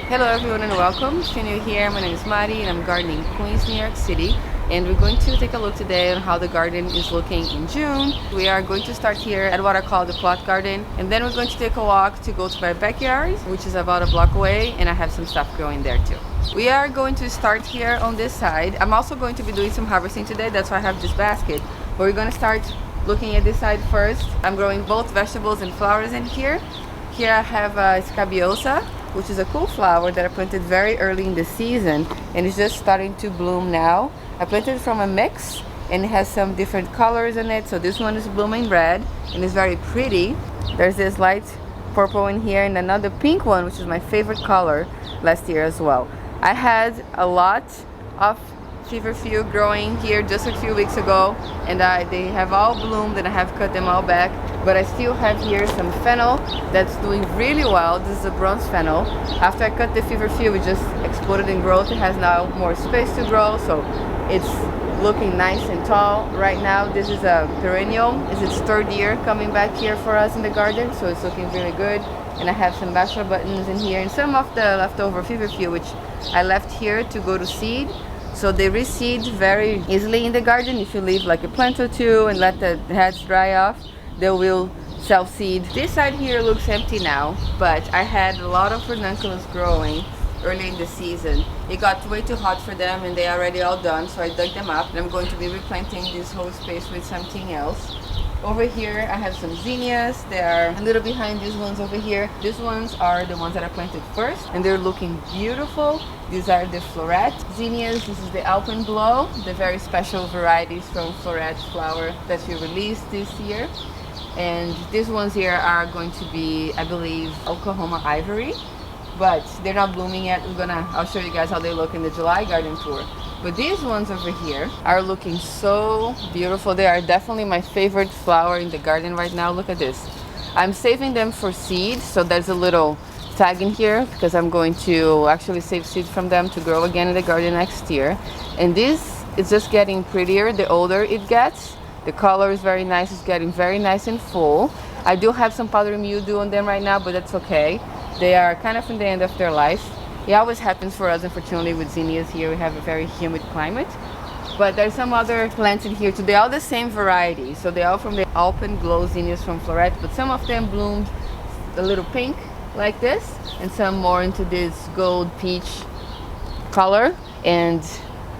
Hello everyone and welcome. If you're new here, my name is Mari and I'm gardening in Queens, New York City. And we're going to take a look today on how the garden is looking in June. We are going to start here at what I call the plot garden. And then we're going to take a walk to go to my backyard, which is about a block away. And I have some stuff growing there too. We are going to start here on this side. I'm also going to be doing some harvesting today. That's why I have this basket. But we're going to start looking at this side first. I'm growing both vegetables and flowers in here. Here I have a scabiosa, which is a cool flower that I planted very early in the season and it's just starting to bloom now. I planted it from a mix and it has some different colors in it. So this one is blooming red and it's very pretty. There's this light purple in here and another pink one, which is my favorite color last year as well. I had a lot of feverfew growing here just a few weeks ago and they have all bloomed and I have cut them all back, but I still have here some fennel that's doing really well. This is a bronze fennel. After I cut the feverfew, it just exploded in growth. It has now more space to grow, so it's looking nice and tall right now. This is a perennial. It's its third year coming back here for us in the garden, so it's looking really good. And I have some bachelor buttons in here and some of the leftover feverfew which I left here to go to seed. So they reseed very easily in the garden. If you leave like a plant or two and let the heads dry off, they will self-seed. This side here looks empty now, but I had a lot of ranunculus growing early in the season. It got way too hot for them and they're already all done, so I dug them up and I'm going to be replanting this whole space with something else. Over here I have some zinnias. They are a little behind these ones over here. These ones are the ones that I planted first and they're looking beautiful. These are the floret zinnias. This is the Alpenglow, the very special varieties from floret flower that we released this year. And these ones here are going to be, I believe, Oklahoma ivory, but they're not blooming yet. I'll show you guys how they look in the July garden tour. But these ones over here are looking so beautiful. They are definitely my favorite flower in the garden right now. Look at this. I'm saving them for seed, so there's a little tag in here because I'm going to actually save seed from them to grow again in the garden next year. And this is just getting prettier the older it gets. The color is very nice. It's getting very nice and full. I do have some powdery mildew on them right now, but that's okay. They are kind of in the end of their life. It always happens for us, unfortunately, with zinnias here. We have a very humid climate. But there's some other plants in here too. They're all the same variety. So they're all from the Alpenglow zinnias from floret, but some of them bloomed a little pink like this, and some more into this gold peach color. And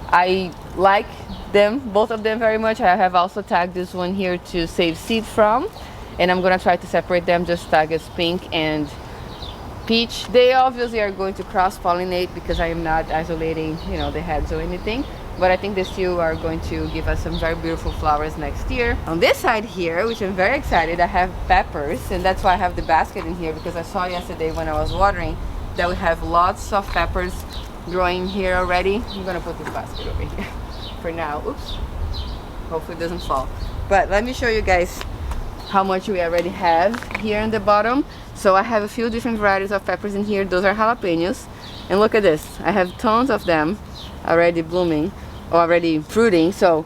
I like them, both of them, very much. I have also tagged this one here to save seed from, and I'm gonna try to separate them, just tag as pink and peach. They obviously are going to cross-pollinate because I am not isolating, the heads or anything, but I think these two are going to give us some very beautiful flowers next year. On this side here, which I'm very excited, I have peppers, and that's why I have the basket in here, because I saw yesterday when I was watering that we have lots of peppers growing here already. I'm gonna put this basket over here for now. Oops, hopefully it doesn't fall. But let me show you guys how much we already have here in the bottom. So I have a few different varieties of peppers in here. Those are jalapenos, and look at this. I have tons of them already blooming, already fruiting. So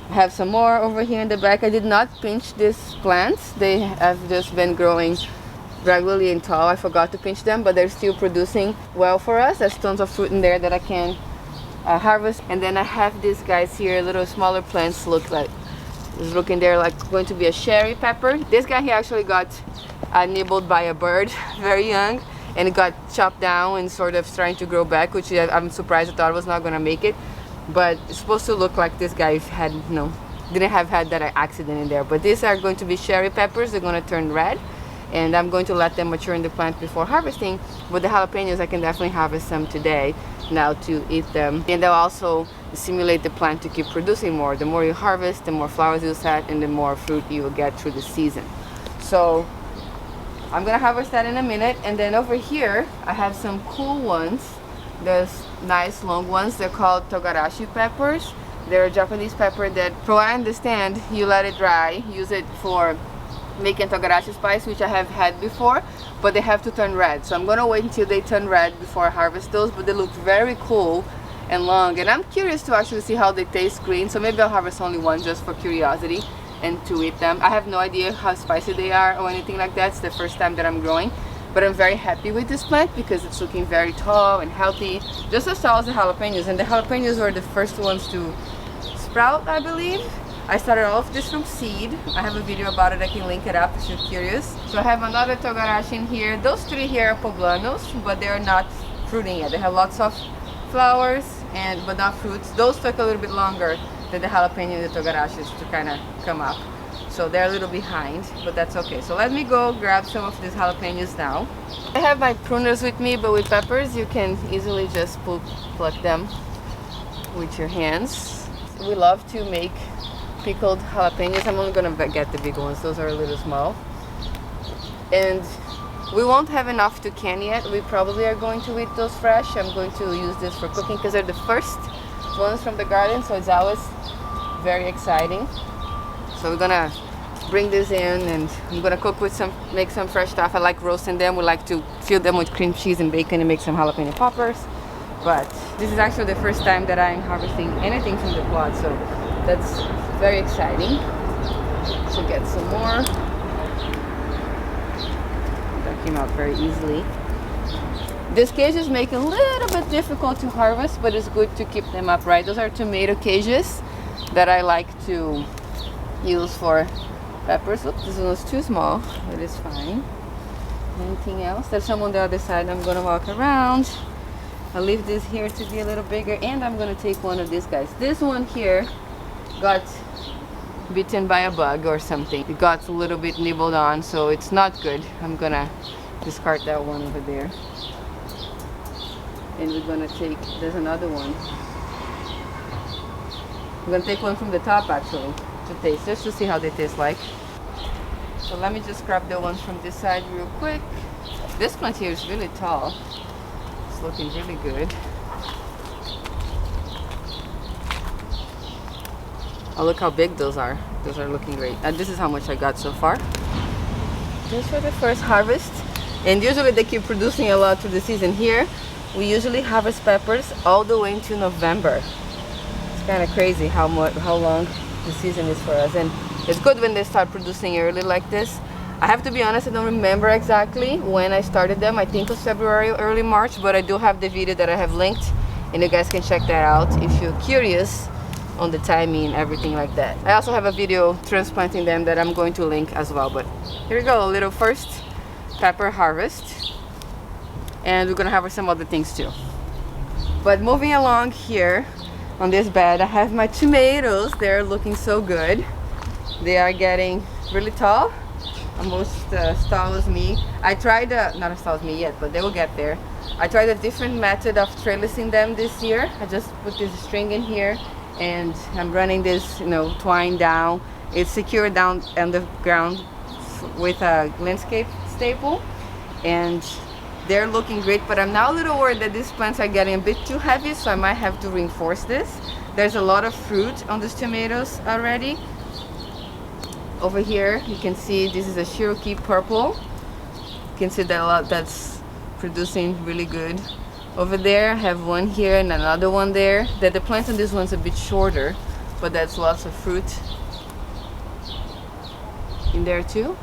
I have some more over here in the back. I did not pinch these plants. They have just been growing regularly and tall. I forgot to pinch them, but they're still producing well for us. There's tons of fruit in there that I can harvest. And then I have these guys here, little smaller plants. Looking there like going to be a cherry pepper. This guy here actually got nibbled by a bird very young, and it got chopped down and sort of trying to grow back, which I'm surprised. I thought I was not gonna make it, but it's supposed to look like this guy didn't have had that accident in there. But these are going to be cherry peppers. They're going to turn red, and I'm going to let them mature in the plant before harvesting. But the jalapenos, I can definitely harvest some today now to eat them, and they'll also stimulate the plant to keep producing more. The more you harvest, the more flowers you'll set and the more fruit you will get through the season. So I'm gonna harvest that in a minute. And then over here I have some cool ones. There's nice long ones. They're called togarashi peppers. They're a Japanese pepper that, from what I understand, you let it dry, use it for making togarashi spice, which I have had before, but they have to turn red. So I'm gonna wait until they turn red before I harvest those, but they look very cool and long, and I'm curious to actually see how they taste green, so maybe I'll harvest only one just for curiosity and to eat them. I have no idea how spicy they are or anything like that. It's the first time that I'm growing, but I'm very happy with this plant because it's looking very tall and healthy, just as tall as the jalapenos. And the jalapenos were the first ones to sprout, I believe. I started off this from seed. I have a video about it, I can link it up if you're curious. So I have another togarashi in here. Those three here are poblanos, but they are not fruiting yet. They have lots of flowers but not fruits. Those took a little bit longer than the jalapeno and the togarashis to kind of come up. So they're a little behind, but that's okay. So let me go grab some of these jalapenos now. I have my pruners with me, but with peppers you can easily just pluck them with your hands. We love to make pickled jalapenos. I'm only gonna get the big ones, those are a little small. And we won't have enough to can yet. We probably are going to eat those fresh. I'm going to use this for cooking because they're the first ones from the garden, so it's always very exciting. So we're gonna bring this in and I'm gonna cook with make some fresh stuff. I like roasting them. We like to fill them with cream cheese and bacon and make some jalapeno poppers. But this is actually the first time that I'm harvesting anything from the plot, so that's very exciting. So get some more. That came out very easily. These cages make it a little bit difficult to harvest, but it's good to keep them upright. Those are tomato cages that I like to use for peppers. Oops, this one was too small, but it's fine. Anything else? There's some on the other side. I'm gonna walk around. I'll leave this here to be a little bigger, and I'm gonna take one of these guys. This one here got bitten by a bug or something. It got a little bit nibbled on, so it's not good. I'm gonna discard that one over there. And we're gonna take, there's another one. I'm gonna take one from the top actually to taste, just to see how they taste like. So let me just grab the ones from this side real quick. This plant here is really tall. It's looking really good. Oh, look how big those are. Those are looking great. And this is how much I got so far. Just for the first harvest. And usually they keep producing a lot through the season. Here, we usually harvest peppers all the way into November. It's kind of crazy how long the season is for us. And it's good when they start producing early like this. I have to be honest, I don't remember exactly when I started them. I think it was February, early March, but I do have the video that I have linked, and you guys can check that out if you're curious on the timing and everything like that. I also have a video transplanting them that I'm going to link as well. But here we go, a little first pepper harvest, and we're gonna harvest some other things too. But moving along here on this bed, I have my tomatoes. They're looking so good. They are getting really tall, almost as tall as me. I tried not as tall as me yet, but they will get there. I tried a different method of trellising them this year. I just put this string in here and I'm running this, twine down. It's secured down on the ground with a landscape staple, and they're looking great. But I'm now a little worried that these plants are getting a bit too heavy, so I might have to reinforce this. There's a lot of fruit on these tomatoes already. Over here you can see this is a Cherokee purple. You can see that a lot that's producing really good. Over there I have one here and another one there. The plant on this one's a bit shorter, but that's lots of fruit in there too.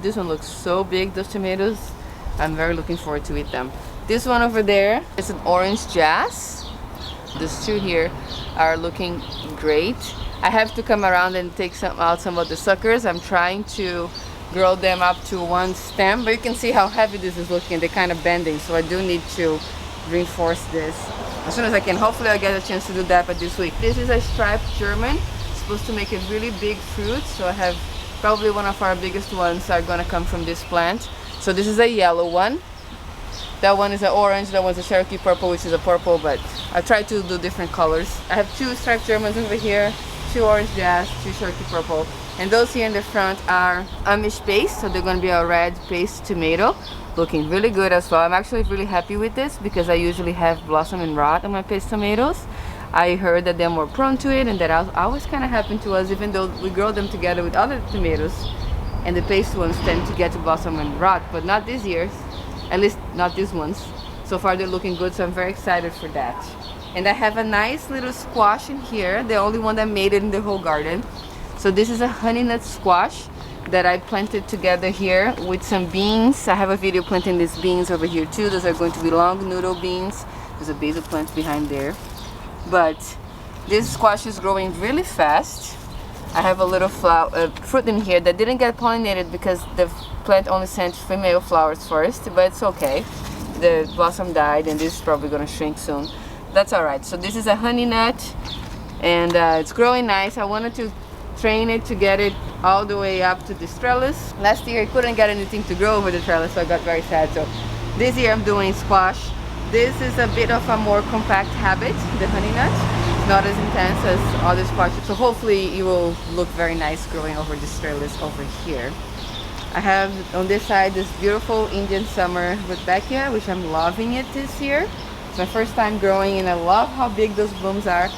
This one looks so big, those tomatoes. I'm very looking forward to eat them. This one over there is an orange jazz. These two here are looking great. I have to come around and take some of the suckers. I'm trying to grow them up to one stem, but you can see how heavy this is looking. They're kind of bending, so I do need to reinforce this as soon as I can. Hopefully I'll get a chance to do that by this week. This is a striped German. It's supposed to make a really big fruit, so I have probably one of our biggest ones are gonna come from this plant. So this is a yellow one. That one is an orange, that one's a Cherokee purple, which is a purple, but I try to do different colors. I have two striped Germans over here, two orange jazz, two Cherokee purple, and those here in the front are Amish paste, so they're going to be a red paste tomato, looking really good as well. I'm actually really happy with this because I usually have blossom and rot on my paste tomatoes. I heard that they're more prone to it, and that always kind of happened to us, even though we grow them together with other tomatoes, and the paste ones tend to get to blossom and rot, but not this year, at least not these ones. So far they're looking good, so I'm very excited for that. And I have a nice little squash in here, the only one that made it in the whole garden. So this is a honey nut squash. that I planted together here with some beans. I have a video planting these beans over here too. Those are going to be long noodle beans. There's a basil plant behind there. But this squash is growing really fast. I have a little fruit in here that didn't get pollinated because the plant only sent female flowers first, but it's okay. The blossom died and this is probably gonna shrink soon. That's alright. So this is a honey nut and it's growing nice. I wanted to train it to get it all the way up to this trellis. Last year I couldn't get anything to grow over the trellis, so I got very sad. So this year I'm doing squash. This is a bit of a more compact habit, the honey nut. Not as intense as other squashes, so hopefully it will look very nice growing over this trellis over here. I have on this side this beautiful Indian summer rudbeckia, which I'm loving it this year. It's my first time growing and I love how big those blooms are.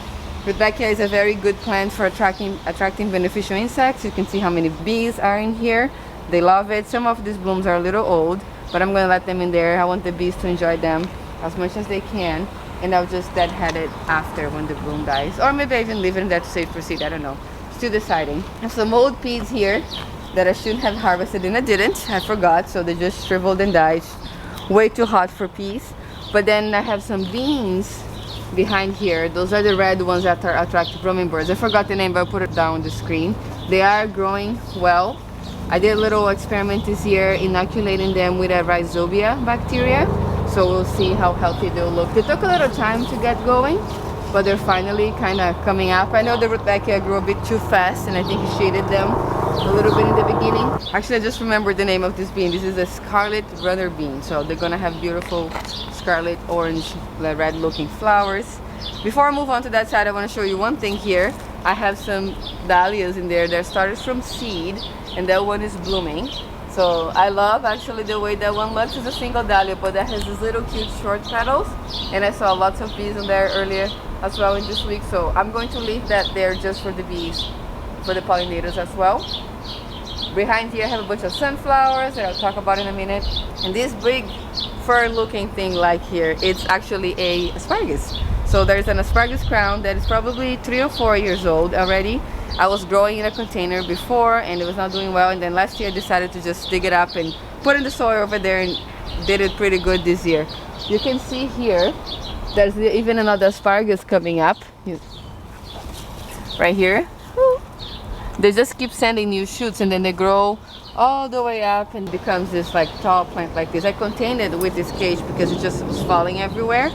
Rudbeckia is a very good plant for attracting beneficial insects. You can see how many bees are in here. They love it. Some of these blooms are a little old, but I'm going to let them in there. I want the bees to enjoy them as much as they can. And I'll just deadhead it after when the bloom dies. Or maybe I even leave it in there to save for seed, I don't know. Still deciding. I have some old peas here that I shouldn't have harvested and I didn't. I forgot, so they just shriveled and died. Way too hot for peas. But then I have some beans behind here. Those are the red ones that are attractive roaming birds. I forgot the name, but I'll put it down on the screen. They are growing well. I did a little experiment this year inoculating them with a rhizobia bacteria. So we'll see how healthy they'll look. They took a little time to get going, but they're finally kind of coming up. I know the rudbeckia grew a bit too fast and I think he shaded them a little bit in the beginning. Actually, I just remembered the name of this bean. This is a scarlet runner bean. So they're gonna have beautiful scarlet, orange, red looking flowers. Before I move on to that side, I want to show you one thing here. I have some dahlias in there that started from seed and that one is blooming. So I love actually the way that one looks. It's a single dahlia, but that has these little cute short petals. And I saw lots of bees in there earlier as well in this week. So I'm going to leave that there just for the bees, for the pollinators as well. Behind here I have a bunch of sunflowers that I'll talk about in a minute. And this big fur looking thing like here, it's actually a asparagus. So there's an asparagus crown that is probably 3 or 4 years old already. I was growing in a container before and it was not doing well, and then last year I decided to just dig it up and put in the soil over there and did it pretty good this year. You can see here there's even another asparagus coming up right here. They just keep sending new shoots and then they grow all the way up and becomes this like tall plant like this. I contained it with this cage because it just was falling everywhere,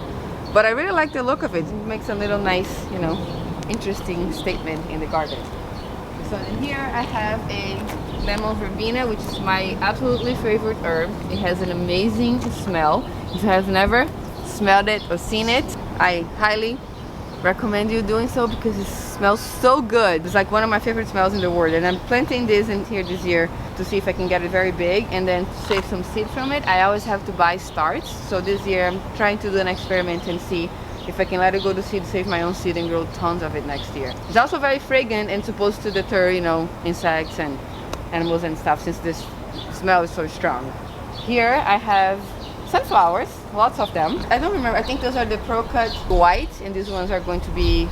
but I really like the look of it. It makes a little nice, you know, interesting statement in the garden. So in here I have a lemon verbena, which is my absolutely favorite herb. It has an amazing smell. If you have never smelled it or seen it, I highly recommend you doing so because it smells so good. It's like one of my favorite smells in the world, and I'm planting this in here this year to see if I can get it very big and then save some seed from it. I always have to buy starts, so this year I'm trying to do an experiment and see if I can let it go to seed, save my own seed and grow tons of it next year. It's also very fragrant and supposed to deter, you know, insects and animals and stuff since this smell is so strong. Here I have sunflowers, lots of them. I don't remember, I think those are the Pro Cut white and these ones are going to be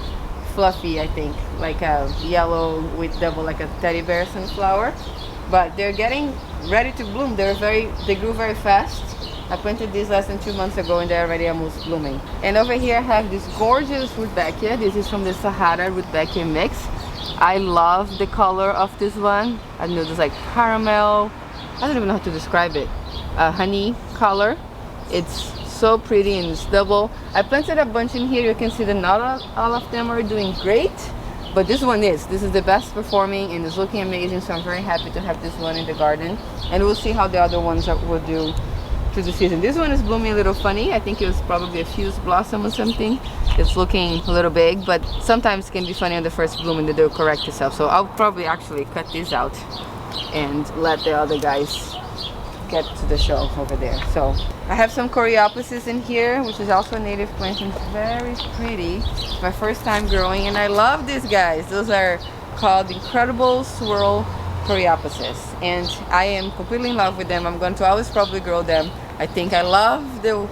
fluffy, I think, like a yellow with double, like a teddy bear sunflower. But they're getting ready to bloom. They grew very fast. I planted these less than 2 months ago and they're already almost blooming. And over here I have this gorgeous rudbeckia. This is from the Sahara rudbeckia mix. I love the color of this one. I know there's like caramel, I don't even know how to describe it. Honey color. It's so pretty and it's double. I planted a bunch in here. You can see that not all of them are doing great, but this one is. This is the best performing and it's looking amazing, so I'm very happy to have this one in the garden. And we'll see how the other ones will do through the season. This one is blooming a little funny. I think it was probably a fused blossom or something. It's looking a little big, but sometimes it can be funny on the first bloom and then they'll correct itself. So I'll probably actually cut this out and let the other guys get to the show over there. So I have some coreopsis in here, which is also a native plant and very pretty. It's my first time growing and I love these guys. Those are called Incredible Swirl Coreopsis and I am completely in love with them. I'm going to always probably grow them. I think I love the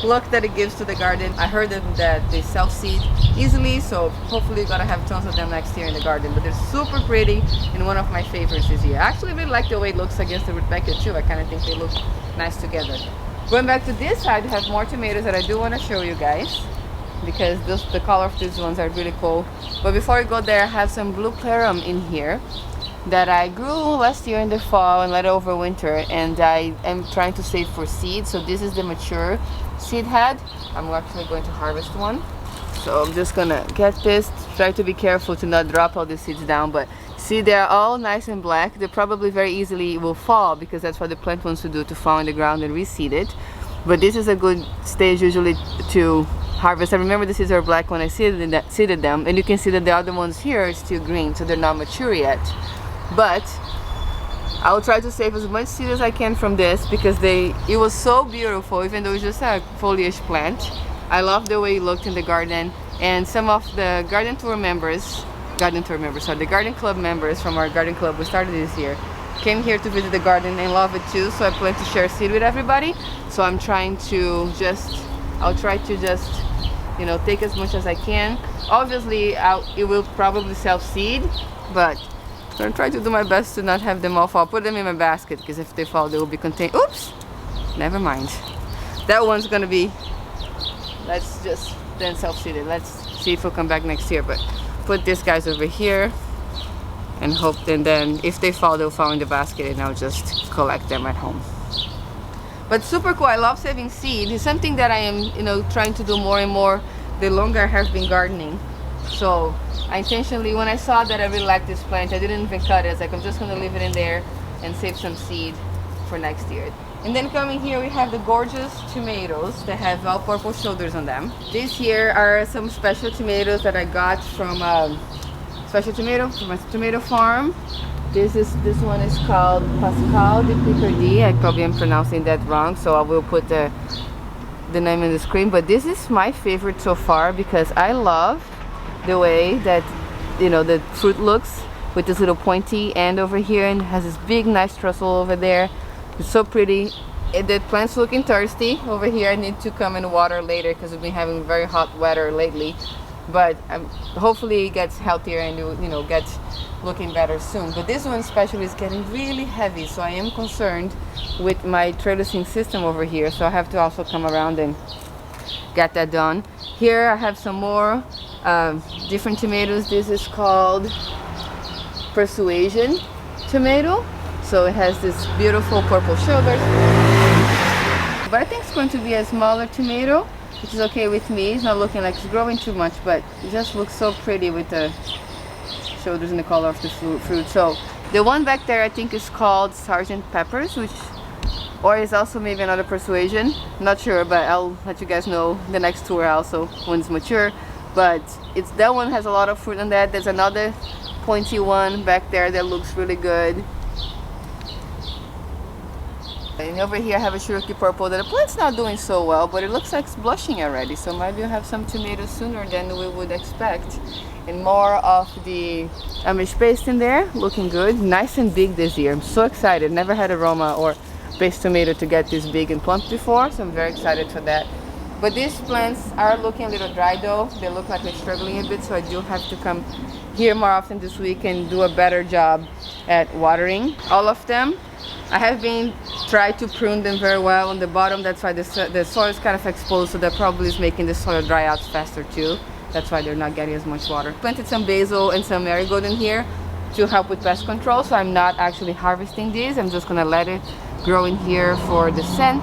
look that it gives to the garden. I heard that they self-seed easily, so hopefully you're gonna have tons of them next year in the garden. But they're super pretty and one of my favorites this year. I actually really like the way it looks against the Rebecca too. I kind of think they look nice together. Going back to this side, we have more tomatoes that I do want to show you guys, because the color of these ones are really cool. But before we go there, I have some blue clarum in here that I grew last year in the fall and let it over winter, and I am trying to save for seed. So this is the mature seed head. I'm actually going to harvest one, so I'm just gonna get this. Try to be careful to not drop all the seeds down, but see, they're all nice and black. They probably very easily will fall, because that's what the plant wants to do, to fall in the ground and reseed it. But this is a good stage usually to harvest. I remember the seeds are black when I seeded them, and you can see that the other ones here are still green, so they're not mature yet. But I'll try to save as much seed as I can from this, because it was so beautiful, even though it's just a foliage plant. I love the way it looked in the garden, and some of the the garden club members from our garden club we started this year came here to visit the garden and love it too, so I plan to share seed with everybody. So I'm trying to I'll try to just, you know, take as much as I can. Obviously it will probably self-seed, but I'm gonna try to do my best to not have them all fall. Put them in my basket, because if they fall, they will be contained. Oops! Never mind. That one's gonna be, let's just then self-seeded. Let's see if we'll come back next year. But put these guys over here and hope that then if they fall, they'll fall in the basket, and I'll just collect them at home. But super cool. I love saving seed. It's something that I am, you know, trying to do more and more the longer I have been gardening. So I intentionally, when I saw that I really liked this plant, I didn't even cut it. I was like, I'm just gonna leave it in there and save some seed for next year. And then coming here, we have the gorgeous tomatoes that have all purple shoulders on them. These here are some special tomatoes that I got from special tomato from a tomato farm. This one is called Pascal de Picardy. I probably am pronouncing that wrong, so I will put the name in the screen. But this is my favorite so far, because I love the way that, you know, the fruit looks with this little pointy end over here, and has this big nice trussel over there. It's so pretty. The plant's looking thirsty over here. I need to come and water later, because we've been having very hot weather lately. But hopefully it gets healthier and, you know, gets looking better soon. But this one especially is getting really heavy, so I am concerned with my trellising system over here. So I have to also come around and get that done. Here I have some more different tomatoes. This is called Persuasion tomato. So it has this beautiful purple shoulders. But I think it's going to be a smaller tomato, which is okay with me. It's not looking like it's growing too much, but it just looks so pretty with the shoulders and the color of the fruit. So the one back there I think is called Sergeant Peppers, or is also maybe another Persuasion. Not sure, but I'll let you guys know the next tour also when it's mature. But that one has a lot of fruit on that. There's another pointy one back there that looks really good. And over here I have a Cherokee Purple that the plant's not doing so well, but it looks like it's blushing already. So maybe we'll have some tomatoes sooner than we would expect. And more of the Amish paste in there, looking good. Nice and big this year. I'm so excited. Never had a Roma or paste tomato to get this big and plump before, so I'm very excited for that. But these plants are looking a little dry though. They look like they're struggling a bit, so I do have to come here more often this week and do a better job at watering all of them. I have been trying to prune them very well on the bottom. That's why the soil is kind of exposed, so that probably is making the soil dry out faster too. That's why they're not getting as much water. Planted some basil and some marigold in here to help with pest control, so I'm not actually harvesting these. I'm just gonna let it grow in here for the scent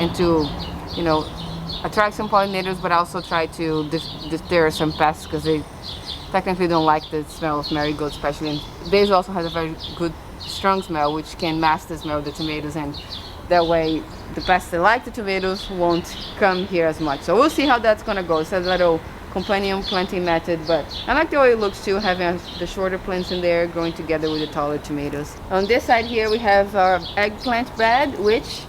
and to, you know, attract some pollinators, but also try to deter some pests, because they technically don't like the smell of marigold especially. And basil also has a very good strong smell, which can mask the smell of the tomatoes, and that way the pests that like the tomatoes won't come here as much. So we'll see how that's gonna go. It's a little companion planting method, but I like the way it looks too, having the shorter plants in there growing together with the taller tomatoes. On this side here we have our eggplant bed, which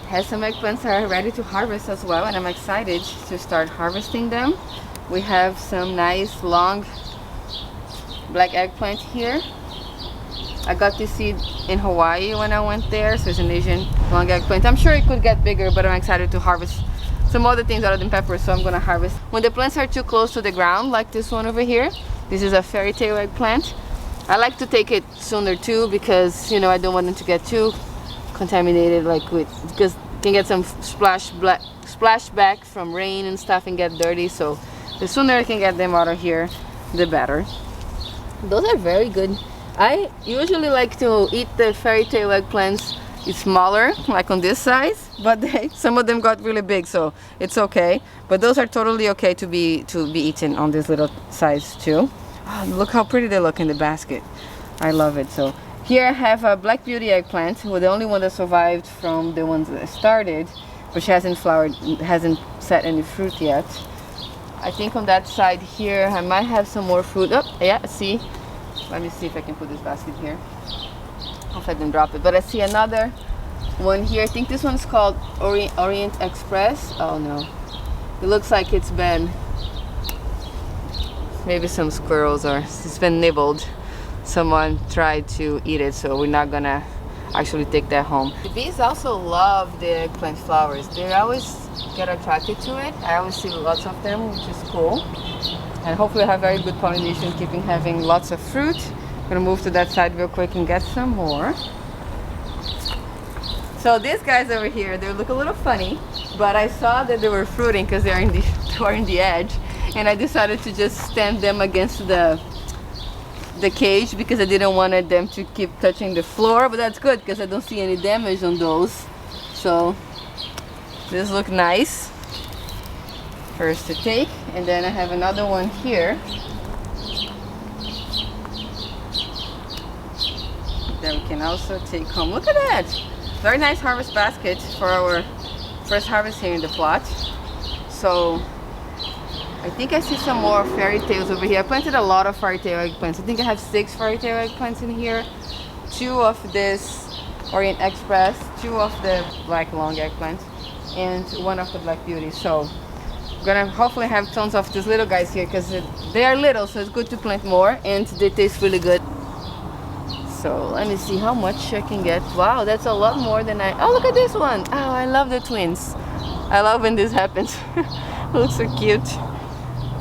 has some eggplants that are ready to harvest as well, and I'm excited to start harvesting them. We have some nice long black eggplant here. I got this seed in Hawaii when I went there, so it's an Asian long eggplant. I'm sure it could get bigger, but I'm excited to harvest some other things other than peppers, so I'm gonna harvest. When the plants are too close to the ground, like this one over here, this is a fairy tale eggplant. I like to take it sooner too, because you know I don't want them to get too contaminated, like with, because you can get some splashback from rain and stuff and get dirty. So the sooner I can get them out of here, the better. Those are very good. I usually like to eat the fairy tale eggplants. It's smaller, like on this size, but some of them got really big, so it's okay. But those are totally okay to be eaten on this little size too. Oh, look how pretty they look in the basket. I love it. So here I have a Black Beauty eggplant, who the only one that survived from the ones that I started, but she hasn't flowered, hasn't set any fruit yet. I think on that side here I might have some more fruit. Oh yeah, see, let me see if I can put this basket here. Hope I didn't drop it, but I see another one here. I think this one's called Orient Express. Oh no, it looks like it's been, maybe some squirrels, or it's been nibbled. Someone tried to eat it, so we're not gonna actually take that home. The bees also love the eggplant flowers. They always get attracted to it. I always see lots of them, which is cool. And hopefully I have very good pollination, keeping having lots of fruit. I'm gonna move to that side real quick and get some more. So these guys over here, they look a little funny, but I saw that they were fruiting because they are in the edge, and I decided to just stand them against the cage because I didn't want them to keep touching the floor. But that's good because I don't see any damage on those. So this look nice. First to take, and then I have another one here that we can also take home. Look at that! Very nice harvest basket for our first harvest here in the plot. So I think I see some more fairy tales over here. I planted a lot of fairy tale eggplants. I think I have 6 fairy tale eggplants in here. 2 of this Orient Express, 2 of the black long eggplants, and 1 of the Black Beauty. So I'm gonna hopefully have tons of these little guys here because they are little, so it's good to plant more, and they taste really good. So let me see how much I can get. Wow, that's a lot more than oh, look at this one. Oh, I love the twins. I love when this happens. Looks so cute.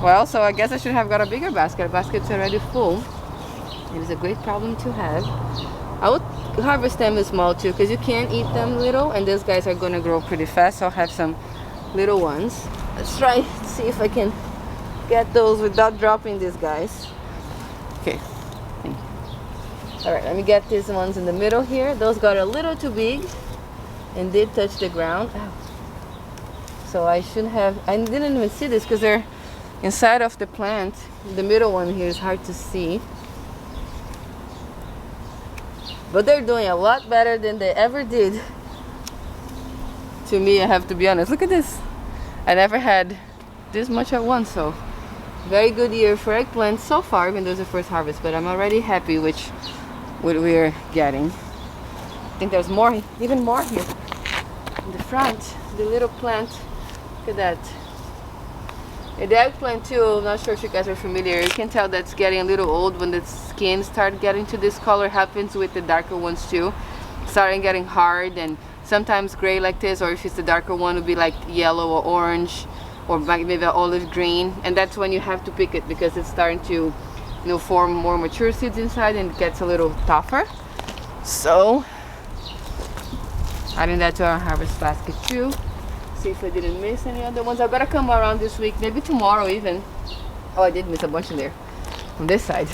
Well, so I guess I should have got a bigger basket. The basket's already full. It is a great problem to have. I would harvest them small too, because you can't eat them little, and these guys are gonna grow pretty fast. So I'll have some little ones. Let's try to see if I can get those without dropping these guys. Okay. All right, let me get these ones in the middle here. Those got a little too big and did touch the ground. Ow. So I should have, I didn't even see this because they're inside of the plant. The middle one here is hard to see. But they're doing a lot better than they ever did. To me, I have to be honest. Look at this. I never had this much at once, so very good year for eggplants so far, even though it's the first harvest, but I'm already happy with what we're getting. I think there's more, even more here in the front. The little plant, look at that. And the eggplant too, I'm not sure if you guys are familiar, you can tell that's getting a little old when the skin start getting to this color. Happens with the darker ones too, starting getting hard and sometimes gray like this, or if it's the darker one, it would be like yellow or orange, or maybe olive green, and that's when you have to pick it because it's starting to, you know, form more mature seeds inside and it gets a little tougher. So adding that to our harvest basket too. See if I didn't miss any other ones. I've got to come around this week, maybe tomorrow even. Oh, I did miss a bunch in there on this side,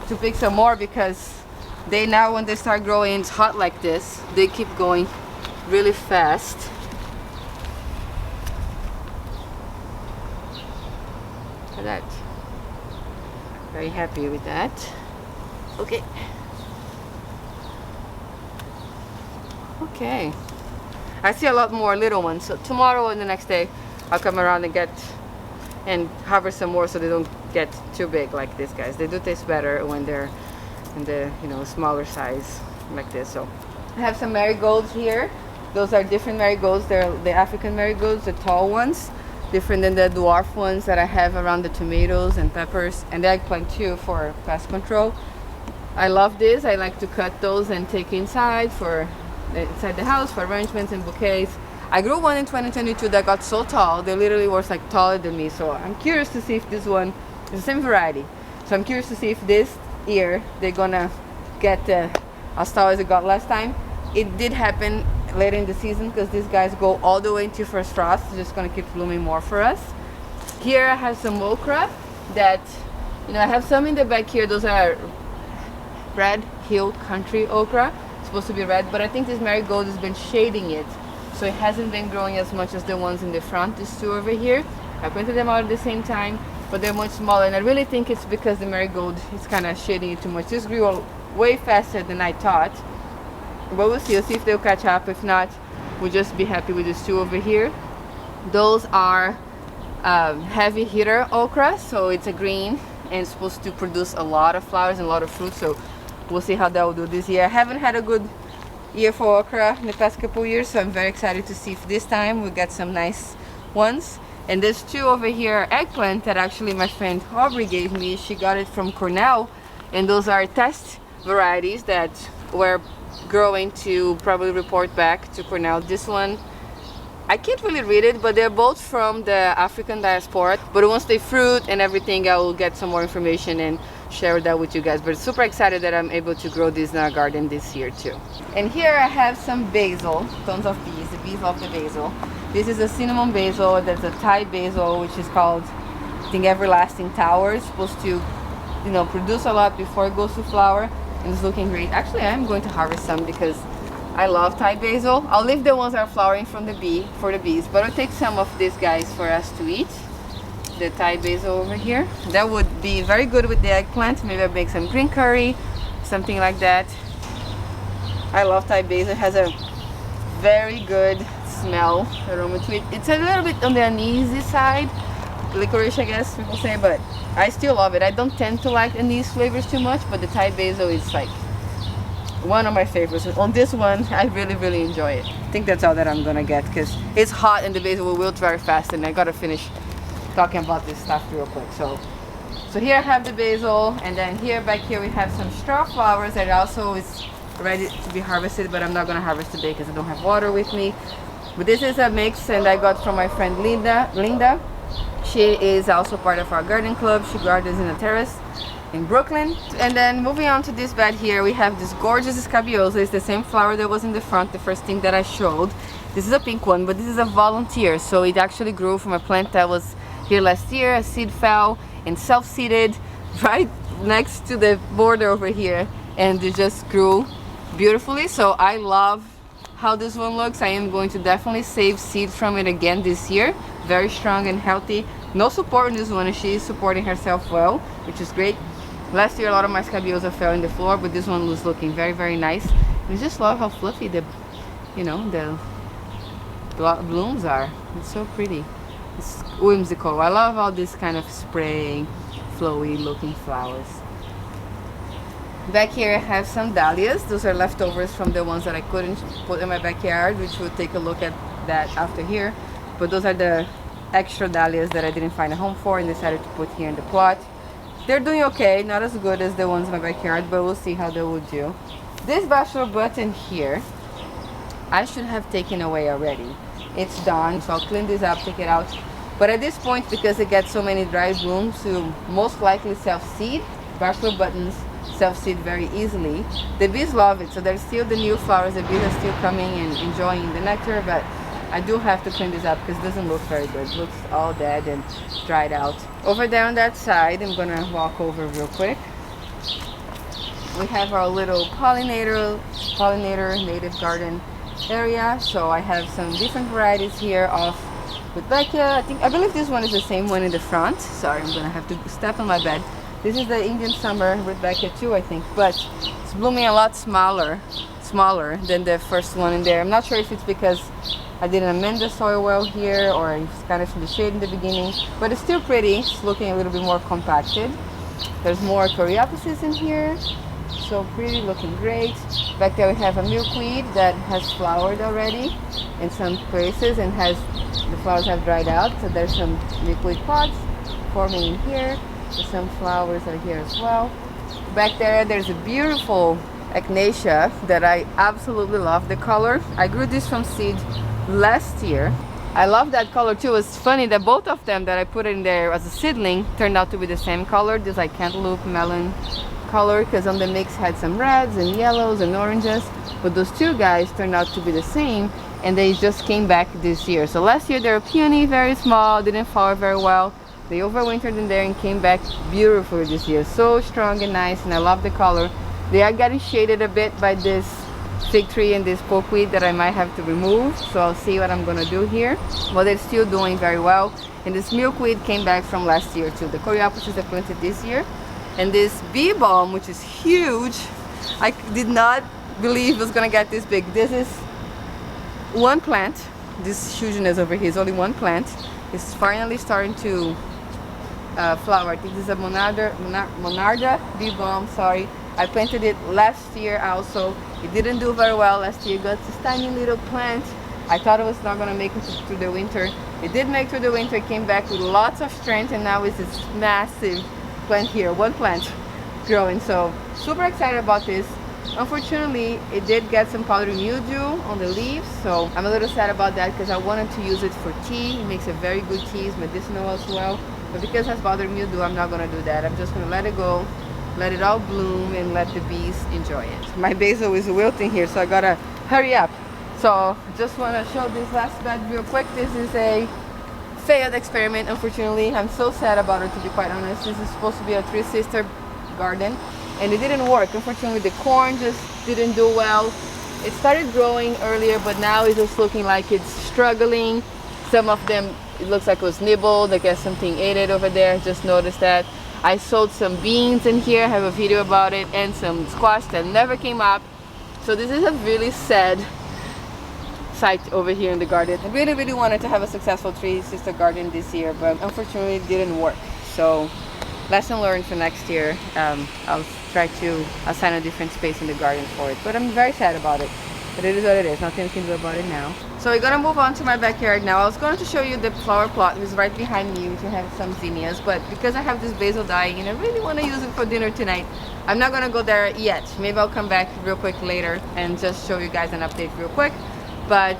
to pick some more, because they now, when they start growing, it's hot like this, they keep going really fast. Look at that. Very happy with that. Okay. Okay. I see a lot more little ones. So tomorrow and the next day, I'll come around and harvest some more so they don't get too big like these guys. They do taste better when they're in the, you know, smaller size like this. So I have some marigolds here. Those are different marigolds. They're the African marigolds, the tall ones, different than the dwarf ones that I have around the tomatoes and peppers, and the eggplant too for pest control. I love this. I like to cut those and take inside the house for arrangements and bouquets. I grew one in 2022 that got so tall, they literally was like taller than me. So I'm curious to see if this one is the same variety. So I'm curious to see if this year they're gonna get as tall as it got last time. It did happen later in the season because these guys go all the way into first frost. It's just gonna keep blooming more for us. Here I have some okra that, you know, I have some in the back here. Those are red hill country okra. It's supposed to be red, but I think this marigold has been shading it, so it hasn't been growing as much as the ones in the front. These two over here, I planted them out at the same time, but they're much smaller, and I really think it's because the marigold is kind of shading it too much. This grew way faster than I thought, but we'll see. We'll see if they'll catch up. If not, we'll just be happy with these two over here. Those are heavy hitter okra, so it's a green and it's supposed to produce a lot of flowers and a lot of fruit, so we'll see how that will do this year. I haven't had a good year for okra in the past couple years, so I'm very excited to see if this time we get some nice ones. And there's two over here, eggplant, that actually my friend Aubrey gave me. She got it from Cornell, and those are test varieties that we're growing to probably report back to Cornell. This one, I can't really read it, but they're both from the African diaspora. But once they fruit and everything, I will get some more information and share that with you guys. But super excited that I'm able to grow this in our garden this year too. And here I have some basil, tons of bees. The bees love the basil. This is a cinnamon basil. There's a Thai basil, which is called, I think, Everlasting Tower. It's supposed to, you know, produce a lot before it goes to flower, and it's looking great. Actually, I'm going to harvest some because I love Thai basil. I'll leave the ones that are flowering from the bees, but I'll take some of these guys for us to eat. The Thai basil over here. That would be very good with the eggplant. Maybe I'll make some green curry, something like that. I love Thai basil. It has a very good smell, aroma to it. It's a little bit on the uneasy side, licorice I guess people say, but I still love it. I don't tend to like anise flavors too much, but the Thai basil is like one of my favorites. On this one, I really enjoy it. I think that's all that I'm gonna get because it's hot and the basil will wilt very fast, and I gotta finish talking about this stuff real quick. So here I have the basil, and then back here we have some Strawflowers that also is ready to be harvested, but I'm not gonna harvest today because I don't have water with me. But this is a mix, and I got from my friend Linda. She is also part of our garden club. She gardens in a terrace in Brooklyn. And then moving on to this bed here, we have this gorgeous Scabiosa. It's the same flower that was in the front, the first thing that I showed. This is a pink one, but this is a volunteer, so it actually grew from a plant that was here last year. A seed fell and self-seeded right next to the border over here, and it just grew beautifully. So I love how this one looks. I am going to definitely save seed from it again this year. Very strong and healthy. No support in this one, and she is supporting herself well, which is great. Last year a lot of my Scabiosa fell in the floor, but this one was looking very nice. And I just love how fluffy the blooms are. It's so pretty. It's whimsical. I love all this kind of spraying, flowy looking flowers. Back here I have some Dahlias. Those are leftovers from the ones that I couldn't put in my backyard, which we'll take a look at that after here. But those are the extra Dahlias that I didn't find a home for and decided to put here in the plot. They're doing okay, not as good as the ones in my backyard, but we'll see how they will do. This Basil button here, I should have taken away already. It's done, so I'll clean this up, take it out. But at this point, because it gets so many dry blooms to most likely self-seed, Basil buttons self-seed very easily. The bees love it, so there's still the new flowers. The bees are still coming and enjoying the nectar, but I do have to clean this up because it doesn't look very good. It looks all dead and dried out. Over there on that side, I'm gonna walk over real quick. We have our little pollinator native garden area. So I have some different varieties here of Rudbeckia. I believe this one is the same one in the front. Sorry, I'm gonna have to step on my bed. This is the Indian summer Rudbeckia too, I think, but it's blooming a lot smaller than the first one in there. I'm not sure if it's because I didn't amend the soil well here, or it's kind of in the shade in the beginning, but it's still pretty. It's looking a little bit more compacted. There's more coreopsis in here, so pretty, looking great. Back there we have a milkweed that has flowered already in some places, and the flowers have dried out, so there's some milkweed pods forming in here. Some flowers are here as well. Back there's a beautiful echinacea that I absolutely love the color. I grew this from seed last year. I love that color too. It's funny that both of them that I put in there as a seedling turned out to be the same color. This like cantaloupe melon color, because on the mix had some reds and yellows and oranges, but those two guys turned out to be the same, and they just came back this year. So last year they were peony, very small, didn't flower very well. They overwintered in there and came back beautifully this year. So strong and nice, and I love the color. They are getting shaded a bit by this fig tree and this pokeweed that I might have to remove, so I'll see what I'm gonna do here. But they're still doing very well. And this milkweed came back from last year too. The coreopsis I planted this year. And this bee balm, which is huge, I did not believe it was gonna get this big. This is one plant. This hugeness over here is only one plant. It's finally starting to flower. I think this is a Monarda bee balm, sorry. I planted it last year also. It didn't do very well last year. It got this tiny little plant. I thought it was not gonna make it through the winter. It did make it through the winter, it came back with lots of strength, and now it's this massive plant here, one plant growing. So super excited about this. Unfortunately, it did get some powdery mildew on the leaves, so I'm a little sad about that because I wanted to use it for tea. It makes a very good tea, it's medicinal as well. But because it has powdery mildew, I'm not gonna do that. I'm just gonna let it go, let it all bloom, and let the bees enjoy it. My basil is wilting here, so I gotta hurry up. So just wanna show this last bed real quick. This is a failed experiment, unfortunately. I'm so sad about it, to be quite honest. This is supposed to be a three-sister garden, and it didn't work. Unfortunately, the corn just didn't do well. It started growing earlier, but now it's just looking like it's struggling. Some of them, it looks like it was nibbled. I guess something ate it over there. Just noticed that. I sowed some beans in here. I have a video about it, and some squash that never came up. So this is a really sad site over here in the garden. I really wanted to have a successful three-sister garden this year, but unfortunately it didn't work. So lesson learned for next year. I'll try to assign a different space in the garden for it, but I'm very sad about it. But it is what it is. Nothing we can do about it now. So we're gonna move on to my backyard now. I was going to show you the flower plot. It's right behind me. We can have some zinnias, but because I have this basil dying and I really want to use it for dinner tonight, I'm not gonna go there yet. Maybe I'll come back real quick later and just show you guys an update real quick. But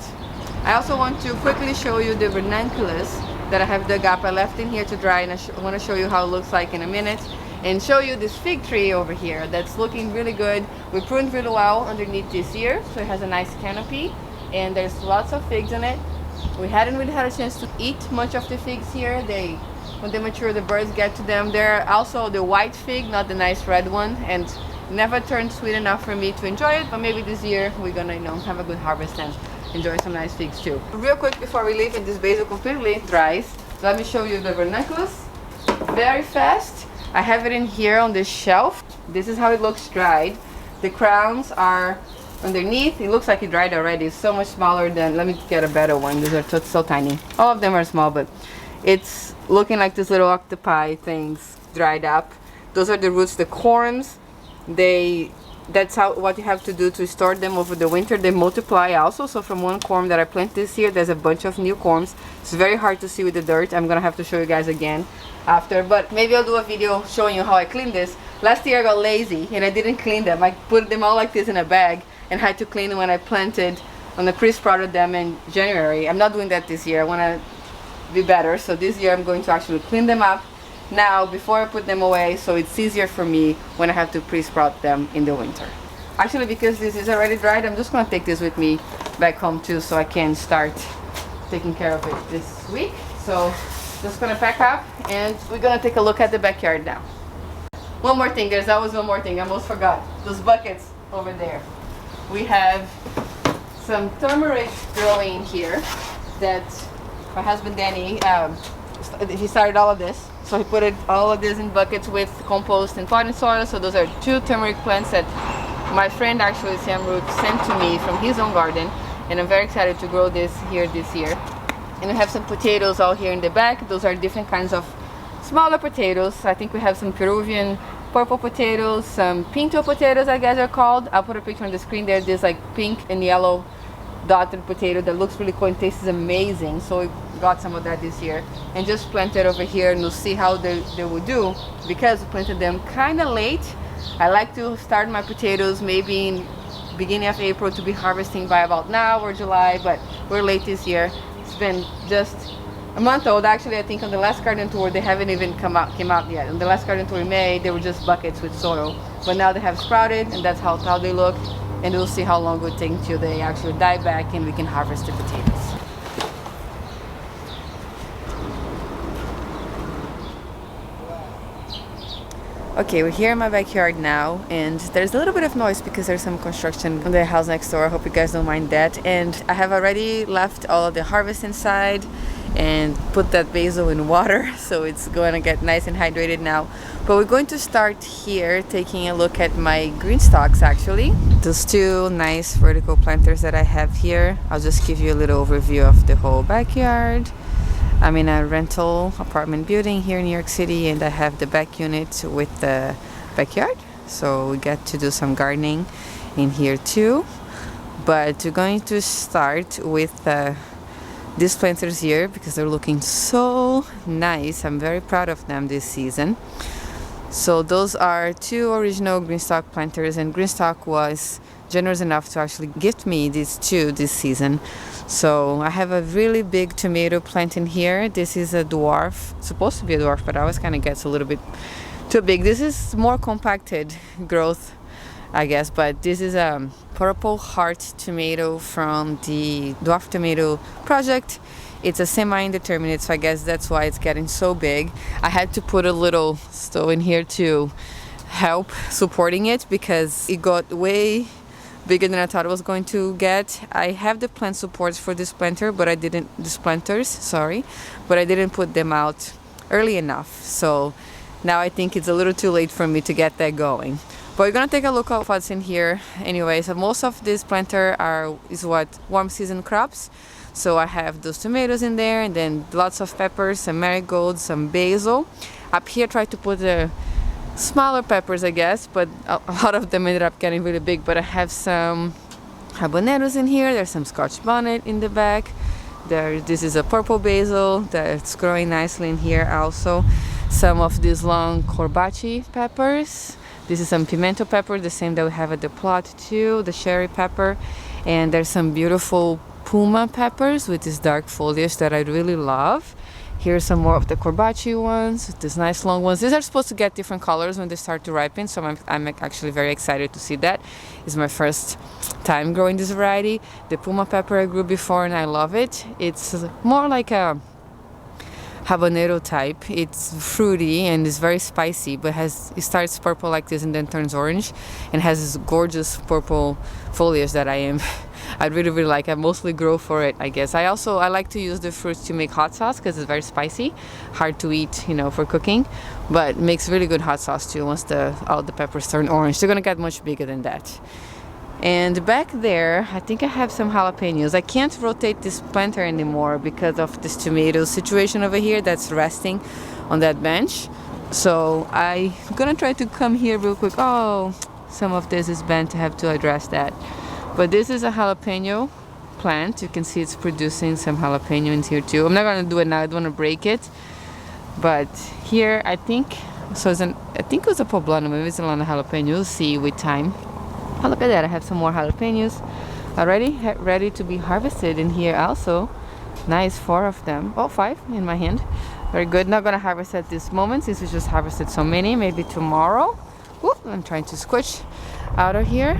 I also want to quickly show you the ranunculus that I have dug up. I left in here to dry, and I want to show you how it looks like in a minute, and show you this fig tree over here that's looking really good. We pruned really well underneath this year, so it has a nice canopy, and there's lots of figs in it. We hadn't really had a chance to eat much of the figs here. When they mature, the birds get to them. They're also the white fig, not the nice red one, and never turned sweet enough for me to enjoy it. But maybe this year we're gonna, have a good harvest and enjoy some nice figs too. Real quick before we leave, and this basil completely dries, let me show you the ranunculus very fast. I have it in here on this shelf. This is how it looks dried. The crowns are underneath. It looks like it dried already. It's so much smaller than, let me get a better one. These are so tiny. All of them are small, but it's looking like these little octopi things dried up. Those are the roots, the corms. That's what you have to do to store them over the winter. They multiply also, so from one corm that I planted this year, there's a bunch of new corms. It's very hard to see with the dirt. I'm gonna have to show you guys again after, but maybe I'll do a video showing you how I clean this. Last year I got lazy and I didn't clean them. I put them all like this in a bag and had to clean them when I planted on the pre-sprouted them in January. I'm not doing that this year. I want to be better, so this year I'm going to actually clean them up now before I put them away, so it's easier for me when I have to pre-sprout them in the winter. Actually, because this is already dried, I'm just gonna take this with me back home too, so I can start taking care of it this week. So just gonna pack up and we're gonna take a look at the backyard now. One more thing, there's always one more thing, I almost forgot. Those buckets over there. We have some turmeric growing here that my husband Danny, he started all of this. So he put all of this in buckets with compost and potting soil. So those are 2 turmeric plants that my friend actually Sam Root sent to me from his own garden, and I'm very excited to grow this here this year. And we have some potatoes all here in the back. Those are different kinds of smaller potatoes. I think we have some Peruvian purple potatoes, some pinto potatoes I guess they're called. I'll put a picture on the screen there. There's like pink and yellow dotted potato that looks really cool and tastes amazing, so we got some of that this year and just planted over here, and we'll see how they will do because we planted them kind of late. I like to start my potatoes maybe in beginning of April to be harvesting by about now or July, but we're late this year. It's been just a month old. Actually, I think on the last garden tour they haven't even came out yet. On the last garden tour we made, they were just buckets with soil, but now they have sprouted, and that's how tall they look. And we'll see how long it will take until they actually die back and we can harvest the potatoes. Okay, we're here in my backyard now, and there's a little bit of noise because there's some construction on the house next door. I hope you guys don't mind that. And I have already left all of the harvest inside and put that basil in water, so it's going to get nice and hydrated now. But we're going to start here taking a look at my green stalks actually. Those two nice vertical planters that I have here. I'll just give you a little overview of the whole backyard. I'm in a rental apartment building here in New York City, and I have the back unit with the backyard, so we get to do some gardening in here too. But we're going to start with these planters here because they're looking so nice. I'm very proud of them this season. So those are two original greenstock planters, and greenstock was generous enough to actually gift me these two this season. So I have a really big tomato plant in here. This is a dwarf, supposed to be a dwarf, but I always kind of gets a little bit too big. This is more compacted growth, I guess, but this is a purple heart tomato from the dwarf tomato project. It's a semi-indeterminate, so I guess that's why it's getting so big. I had to put a little stove in here to help supporting it because it got way bigger than I thought it was going to get. I have the plant supports for this planter, but I didn't, these planters, sorry, but I didn't put them out early enough. So now I think it's a little too late for me to get that going. But we're gonna take a look at what's in here anyway. So most of this planter is warm season crops. So I have those tomatoes in there, and then lots of peppers, some marigolds, some basil. Up here I tried to put the smaller peppers, I guess, but a lot of them ended up getting really big. But I have some habaneros in here. There's some Scotch bonnet in the back. This is a purple basil that's growing nicely in here also. Some of these long corbaci peppers. This is some pimento pepper, the same that we have at the plot too, the cherry pepper. And there's some beautiful puma peppers with this dark foliage that I really love. Here's some more of the corbaci ones, these nice long ones. These are supposed to get different colors when they start to ripen, so I'm actually very excited to see that. It's my first time growing this variety. The puma pepper I grew before and I love it. It's more like a habanero type. It's fruity and it's very spicy, but it starts purple like this and then turns orange and has this gorgeous purple foliage that I really like. I mostly grow for it, I guess. I like to use the fruits to make hot sauce because it's very spicy, hard to eat, for cooking, but makes really good hot sauce too once all the peppers turn orange. They're gonna get much bigger than that. And back there, I think I have some jalapenos. I can't rotate this planter anymore because of this tomato situation over here that's resting on that bench. So I'm gonna try to come here real quick. Oh, some of this is bent. I have to address that. But this is a jalapeno plant. You can see it's producing some jalapeno in here too. I'm not gonna do it now. I don't want to break it. But here, I think it was a poblano. Maybe it's a lot of jalapeno. You'll see with time. Oh, look at that. I have some more jalapenos already ready to be harvested in here also. Nice, 4 of them. Oh, 5 in my hand. Very good. Not gonna harvest at this moment since we just harvested so many. Maybe tomorrow. Whoop, I'm trying to squish out of here.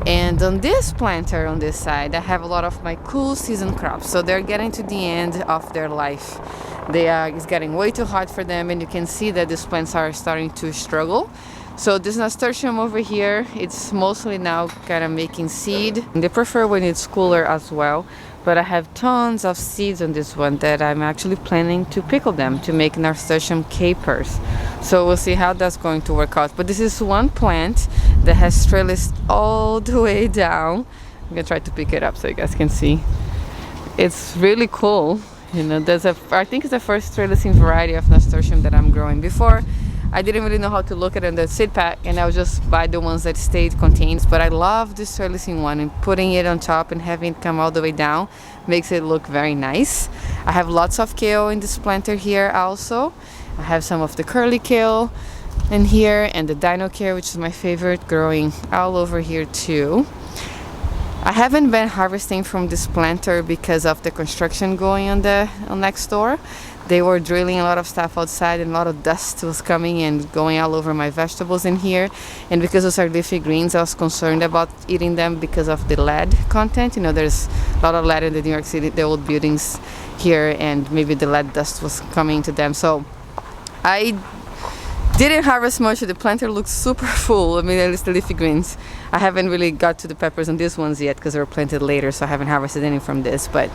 And on this planter on this side, I have a lot of my cool season crops. So they're getting to the end of their life. It's getting way too hot for them, and you can see that these plants are starting to struggle. So this nasturtium over here, it's mostly now kind of making seed. They prefer when it's cooler as well. But I have tons of seeds on this one that I'm actually planning to pickle them to make nasturtium capers. So we'll see how that's going to work out. But this is one plant that has trellis all the way down. I'm gonna try to pick it up so you guys can see. It's really cool. I think it's the first trellising variety of nasturtium that I'm growing. Before, I didn't really know how to look at it in the seed pack, and I would just buy the ones that stayed contained. But I love this trellising one, and putting it on top and having it come all the way down makes it look very nice. I have lots of kale in this planter here also. I have some of the curly kale in here, and the dino kale, which is my favorite, growing all over here too. I haven't been harvesting from this planter because of the construction going on next door. They were drilling a lot of stuff outside and a lot of dust was coming and going all over my vegetables in here. And because those are leafy greens, I was concerned about eating them because of the lead content. You know, there's a lot of lead in the New York City, the old buildings here, and maybe the lead dust was coming to them. So I didn't harvest much. The planter looks super full. I mean, at least the leafy greens. I haven't really got to the peppers on these ones yet because they were planted later, so I haven't harvested any from this. But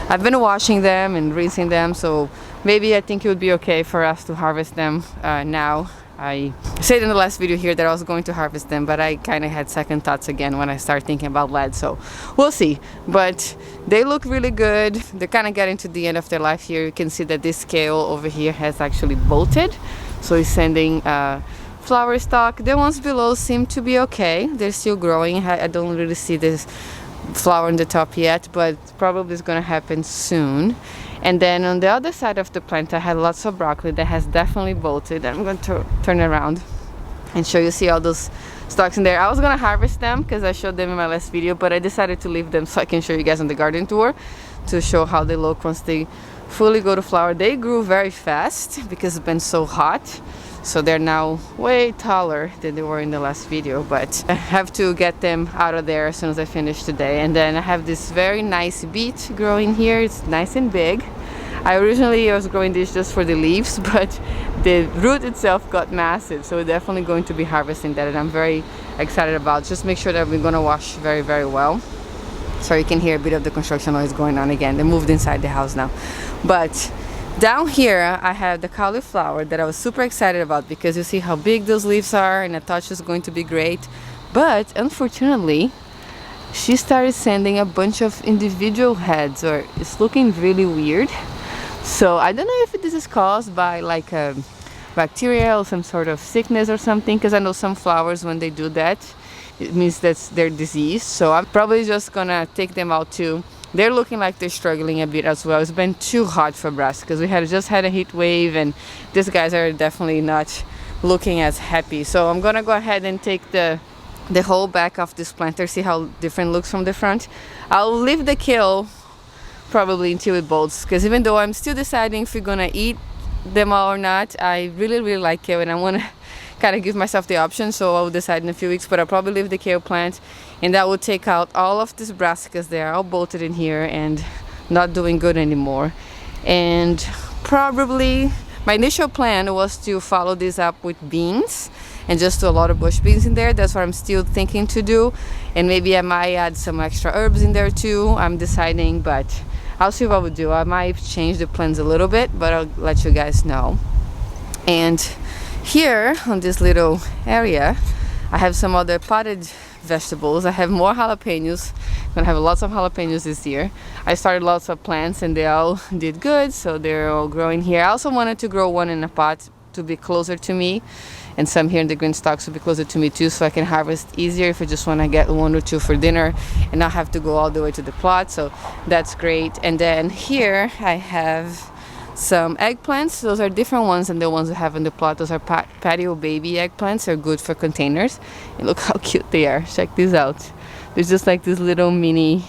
I've been washing them and rinsing them, so maybe I think it would be okay for us to harvest them now. I said in the last video here that I was going to harvest them, but I kind of had second thoughts again when I started thinking about lead, so we'll see. But they look really good. They're kind of getting to the end of their life here. You can see that this scale over here has actually bolted, so it's sending flower stalk. The ones below seem to be okay. They're still growing. I don't really see this flower on the top yet, but probably it's gonna happen soon. And then on the other side of the plant I had lots of broccoli that has definitely bolted. I'm going to turn around and show you, see all those stalks in there. I was gonna harvest them because I showed them in my last video, but I decided to leave them so I can show you guys on the garden tour to show how they look once they fully go to flower. They grew very fast because it's been so hot. So they're now way taller than they were in the last video, but I have to get them out of there as soon as I finish today. And then I have this very nice beet growing here. It's nice and big. I originally was growing this just for the leaves, but the root itself got massive, so we're definitely going to be harvesting that, and I'm very excited about. Just make sure that we're gonna wash very, very well. So you can hear a bit of the construction noise going on again. They moved inside the house now. But down here I have the cauliflower that I was super excited about because you see how big those leaves are, and I thought she was going to be great. But unfortunately she started sending a bunch of individual heads, or it's looking really weird. So I don't know if this is caused by like a bacteria or some sort of sickness or something, because I know some flowers, when they do that, it means that they're diseased. So I'm probably just gonna take them out too. They're looking like they're struggling a bit as well. It's been too hot for brass because we had just had a heat wave, and these guys are definitely not looking as happy. So I'm gonna go ahead and take the whole back of this planter, see how different it looks from the front. I'll leave the kale probably until it bolts, because even though I'm still deciding if we're gonna eat them all or not, I really like kale and I want to kind of give myself the option, so I'll decide in a few weeks. But I'll probably leave the kale plant, and that will take out all of these brassicas. They are all bolted in here and not doing good anymore. And probably my initial plan was to follow this up with beans and just do a lot of bush beans in there. That's what I'm still thinking to do, and maybe I might add some extra herbs in there too. I'm deciding, but I'll see what I would do. I might change the plans a little bit, but I'll let you guys know. And here on this little area I have some other potted vegetables. I have more jalapenos. I'm gonna have lots of jalapenos this year. I started lots of plants and they all did good, so they're all growing here. I also wanted to grow one in a pot to be closer to me, and some here in the green stalks to be closer to me too, so I can harvest easier if I just want to get one or two for dinner and not have to go all the way to the plot. So that's great. And then here I have some eggplants. Those are different ones than the ones I have in the plot. Those are patio baby eggplants. They're good for containers, and look how cute they are. Check these out. There's just like these little mini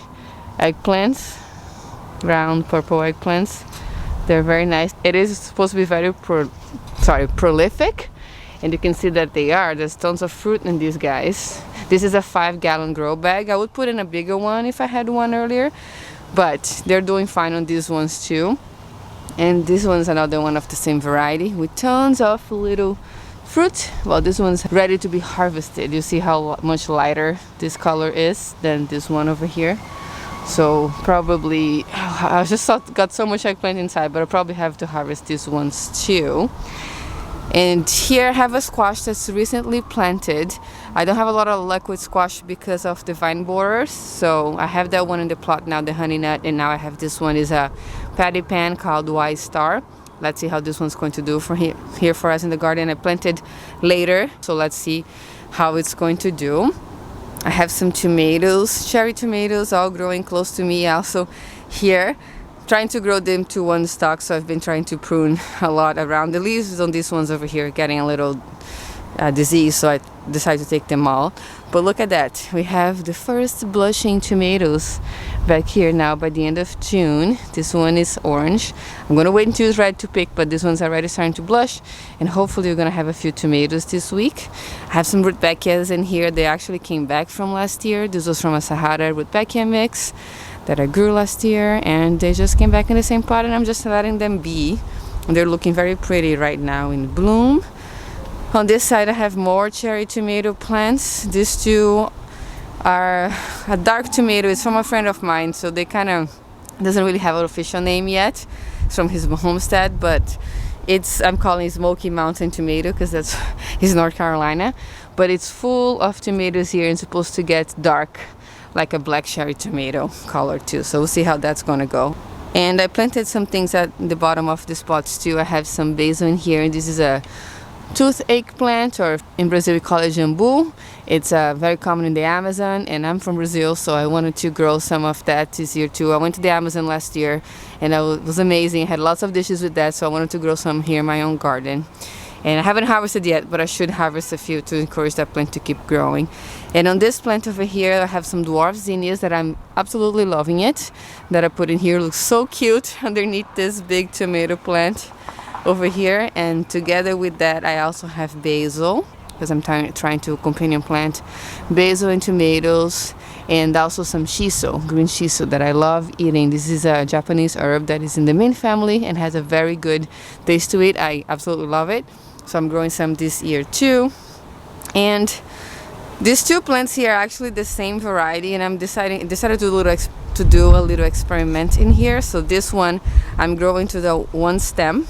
eggplants, round purple eggplants. They're very nice. It is supposed to be very prolific, and you can see that they are. There's tons of fruit in these guys. This is a 5-gallon grow bag. I would put in a bigger one if I had one earlier, but they're doing fine on these ones too. And this one's another one of the same variety with tons of little fruit. Well, this one's ready to be harvested. You see how much lighter this color is than this one over here. So probably, I just got so much eggplant inside, but I'll probably have to harvest these ones too. And here I have a squash that's recently planted. I don't have a lot of luck with squash because of the vine borers, so I have that one in the plot now, the honey nut, and now I have this one is a patty pan called White Star. Let's see how this one's going to do for here for us in the garden. I planted later, so let's see how it's going to do. I have some tomatoes, cherry tomatoes, all growing close to me also here. Trying to grow them to one stalk, so I've been trying to prune a lot around. The leaves on these ones over here getting a little disease, so I decided to take them all. But look at that, we have the first blushing tomatoes back here now by the end of June. This one is orange. I'm gonna wait until it's red to pick, but this one's already starting to blush, and hopefully we're gonna have a few tomatoes this week. I have some rudbeckias in here. They actually came back from last year. This was from a Sahara rudbeckia mix that I grew last year, and they just came back in the same pot, and I'm just letting them be. And they're looking very pretty right now in bloom. On this side I have more cherry tomato plants. These two are a dark tomato. It's from a friend of mine, so they kind of doesn't really have an official name yet. It's from his homestead, but I'm calling it Smoky Mountain tomato because that's his North Carolina. But it's full of tomatoes here and supposed to get dark like a black cherry tomato color too. So we'll see how that's gonna go. And I planted some things at the bottom of the pots too. I have some basil in here. This is a tooth eggplant, or in Brazil we call it jambu. It's very common in the Amazon, and I'm from Brazil, so I wanted to grow some of that this year too. I went to the Amazon last year and it was amazing. I had lots of dishes with that, so I wanted to grow some here in my own garden. And I haven't harvested yet, but I should harvest a few to encourage that plant to keep growing. And on this plant over here I have some dwarf zinnias that I'm absolutely loving it, that I put in here. It looks so cute underneath this big tomato plant over here. And together with that I also have basil, because I'm trying to companion plant basil and tomatoes, and also some shiso, green shiso, that I love eating. This is a Japanese herb that is in the mint family and has a very good taste to it. I absolutely love it, so I'm growing some this year too. And these two plants here are actually the same variety, and I'm decided to do a little experiment in here. So this one I'm growing to the one stem.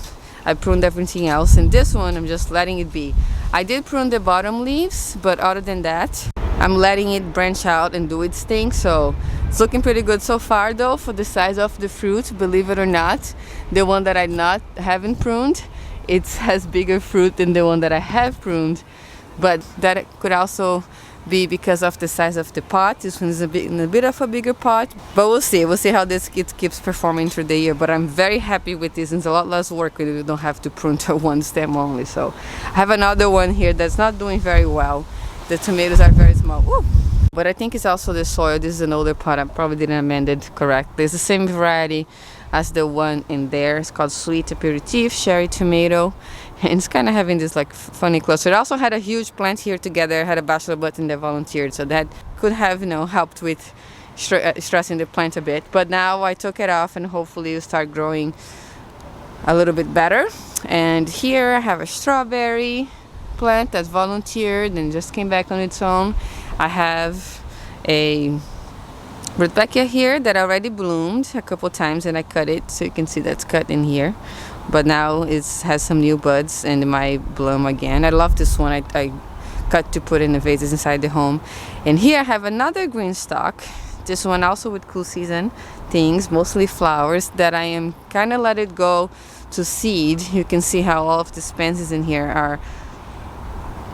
I pruned everything else, and this one I'm just letting it be. I did prune the bottom leaves, but other than that I'm letting it branch out and do its thing. So it's looking pretty good so far though for the size of the fruit, believe it or not. The one that I haven't pruned, it has bigger fruit than the one that I have pruned, but that could also be because of the size of the pot. This one is in a bit of a bigger pot, but we'll see how this keeps performing through the year. But I'm very happy with this. It's a lot less work when you don't have to prune to one stem only. So I have another one here that's not doing very well. The tomatoes are very small. Woo! But I think it's also the soil. This is an older pot. I probably didn't amend it correctly. It's the same variety as the one in there. It's called Sweet Aperitif Cherry Tomato, and it's kind of having this like funny cluster. It also had a huge plant here together. Had a bachelor button that volunteered, so that could have helped with stressing the plant a bit. But now I took it off, and hopefully it'll start growing a little bit better. And here I have a strawberry plant that volunteered and just came back on its own. I have a rudbeckia here that already bloomed a couple times, and I cut it, so you can see that's cut in here. But now it has some new buds and it might bloom again. I love this one. I cut to put in the vases inside the home. And here I have another green stalk. This one also with cool season things, mostly flowers, that I am kind of let it go to seed. You can see how all of the pansies in here are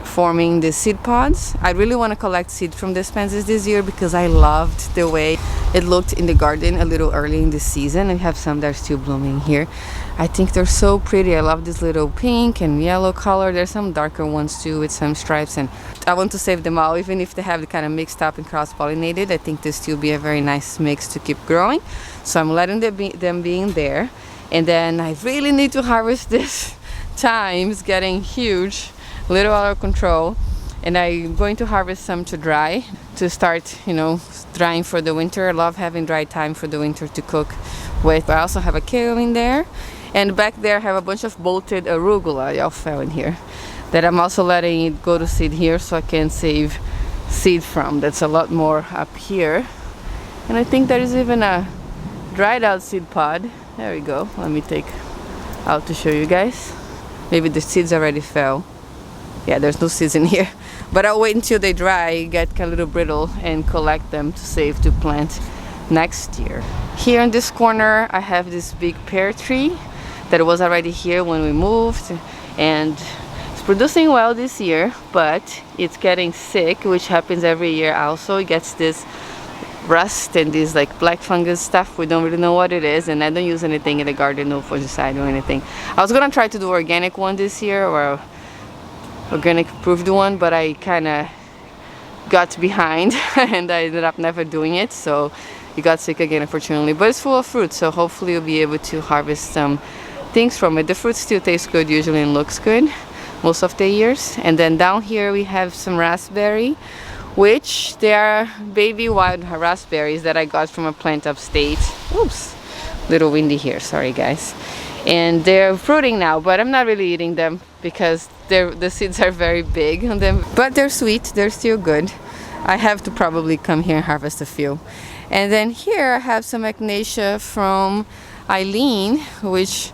forming the seed pods. I really want to collect seed from the pansies this year because I loved the way it looked in the garden a little early in the season. I have some that are still blooming here. I think they're so pretty. I love this little pink and yellow color. There's some darker ones too with some stripes, and I want to save them all, even if they have the kind of mixed up and cross-pollinated. I think this will be a very nice mix to keep growing. So I'm letting them be in there. And then I really need to harvest this thyme. It's getting huge, a little out of control, and I'm going to harvest some to dry to start drying for the winter. I love having dry thyme for the winter to cook with. I also have a kale in there, and back there I have a bunch of bolted arugula. Y'all fell in here that I'm also letting it go to seed here so I can save seed from. That's a lot more up here. And I think there is even a dried out seed pod. There we go. Let me take out to show you guys. Maybe the seeds already fell. Yeah, there's no seeds in here, but I'll wait until they dry, get a little brittle, and collect them to save to plant next year. Here in this corner I have this big pear tree that was already here when we moved, and it's producing well this year, but it's getting sick, which happens every year also. It gets this rust and this like black fungus stuff. We don't really know what it is, and I don't use anything in the garden, no fungicide or anything. I was gonna try to do organic one this year, or organic approved one, but I kind of got behind and I ended up never doing it, so it got sick again, unfortunately. But it's full of fruit, so hopefully you'll be able to harvest some things from it. The fruit still tastes good usually and looks good most of the years. And then down here we have some raspberry, which they are baby wild raspberries that I got from a plant upstate. Oops, little windy here, sorry guys. And they're fruiting now, but I'm not really eating them because the seeds are very big on them, but they're sweet, they're still good. I have to probably come here and harvest a few. And then here I have some echinacea from Eileen, which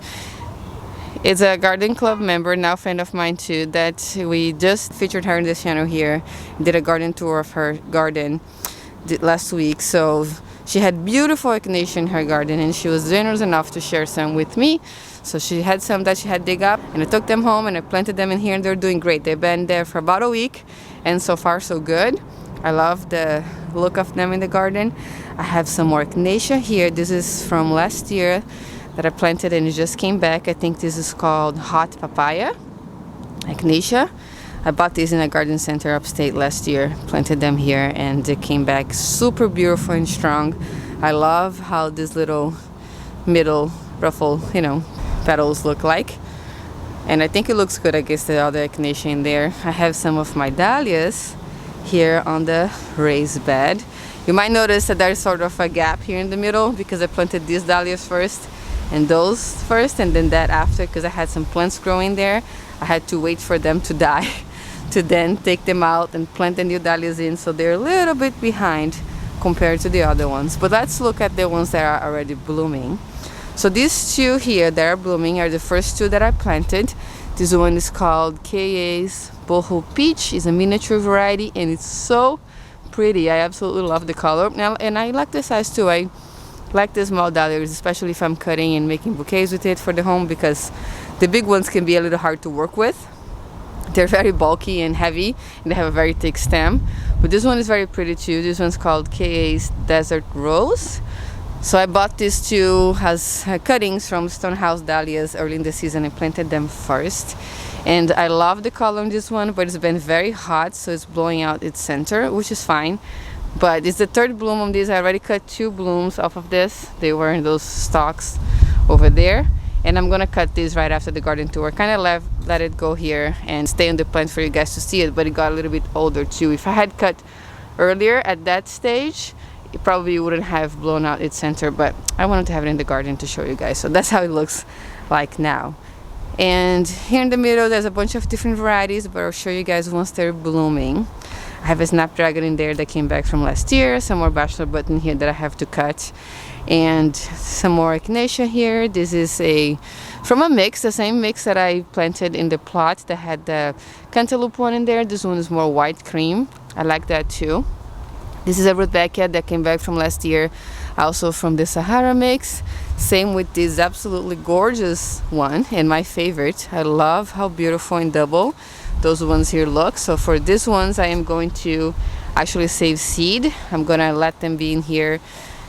is a garden club member, now a friend of mine too, that we just featured her in this channel here, did a garden tour of her garden last week. So she had beautiful echinacea in her garden and she was generous enough to share some with me. So she had some that she had dig up and I took them home and I planted them in here and they're doing great. They've been there for about a week and so far so good. I love the look of them in the garden. I have some more echinacea here. This is from last year that I planted and it just came back. I think this is called hot papaya echinacea. I bought these in a garden center upstate last year, planted them here and they came back super beautiful and strong. I love how this little middle ruffle, you know, petals look like. And I think it looks good against the other echinacea in there. I have some of my dahlias here on the raised bed. You might notice that there's sort of a gap here in the middle because I planted these dahlias first and those first and then that after, because I had some plants growing there. I had to wait for them to die to then take them out and plant the new dahlias in, so they're a little bit behind compared to the other ones. But let's look at the ones that are already blooming. So these two here that are blooming are the first two that I planted. This one is called KA's Boho Peach. It's a miniature variety and it's so pretty. I absolutely love the color now, and I like the size too. I like the small dahlias, especially if I'm cutting and making bouquets with it for the home, because the big ones can be a little hard to work with. They're very bulky and heavy and they have a very thick stem. But this one is very pretty too. This one's called KA's Desert Rose. So I bought these two as cuttings from Stonehouse Dahlias early in the season and planted them first. And I love the color on this one, but it's been very hot, so it's blowing out its center, which is fine. But it's the third bloom on this. I already cut 2 blooms off of this. They were in those stalks over there. And I'm gonna cut this right after the garden tour. Kind of let it go here and stay on the plant for you guys to see it, but it got a little bit older too. If I had cut earlier at that stage, it probably wouldn't have blown out its center, but I wanted to have it in the garden to show you guys. So that's how it looks like now. And here in the middle there's a bunch of different varieties, but I'll show you guys once they're blooming. I have a snapdragon in there that came back from last year, some more bachelor button here that I have to cut, and some more echinacea here. This is from a mix, the same mix that I planted in the plot that had the cantaloupe one in there. This one is more white cream. I like that too. This is a rudbeckia that came back from last year, also from the Sahara mix. Same with this absolutely gorgeous one and my favorite. I love how beautiful and double those ones here look. So for these ones I am going to actually save seed. I'm gonna let them be in here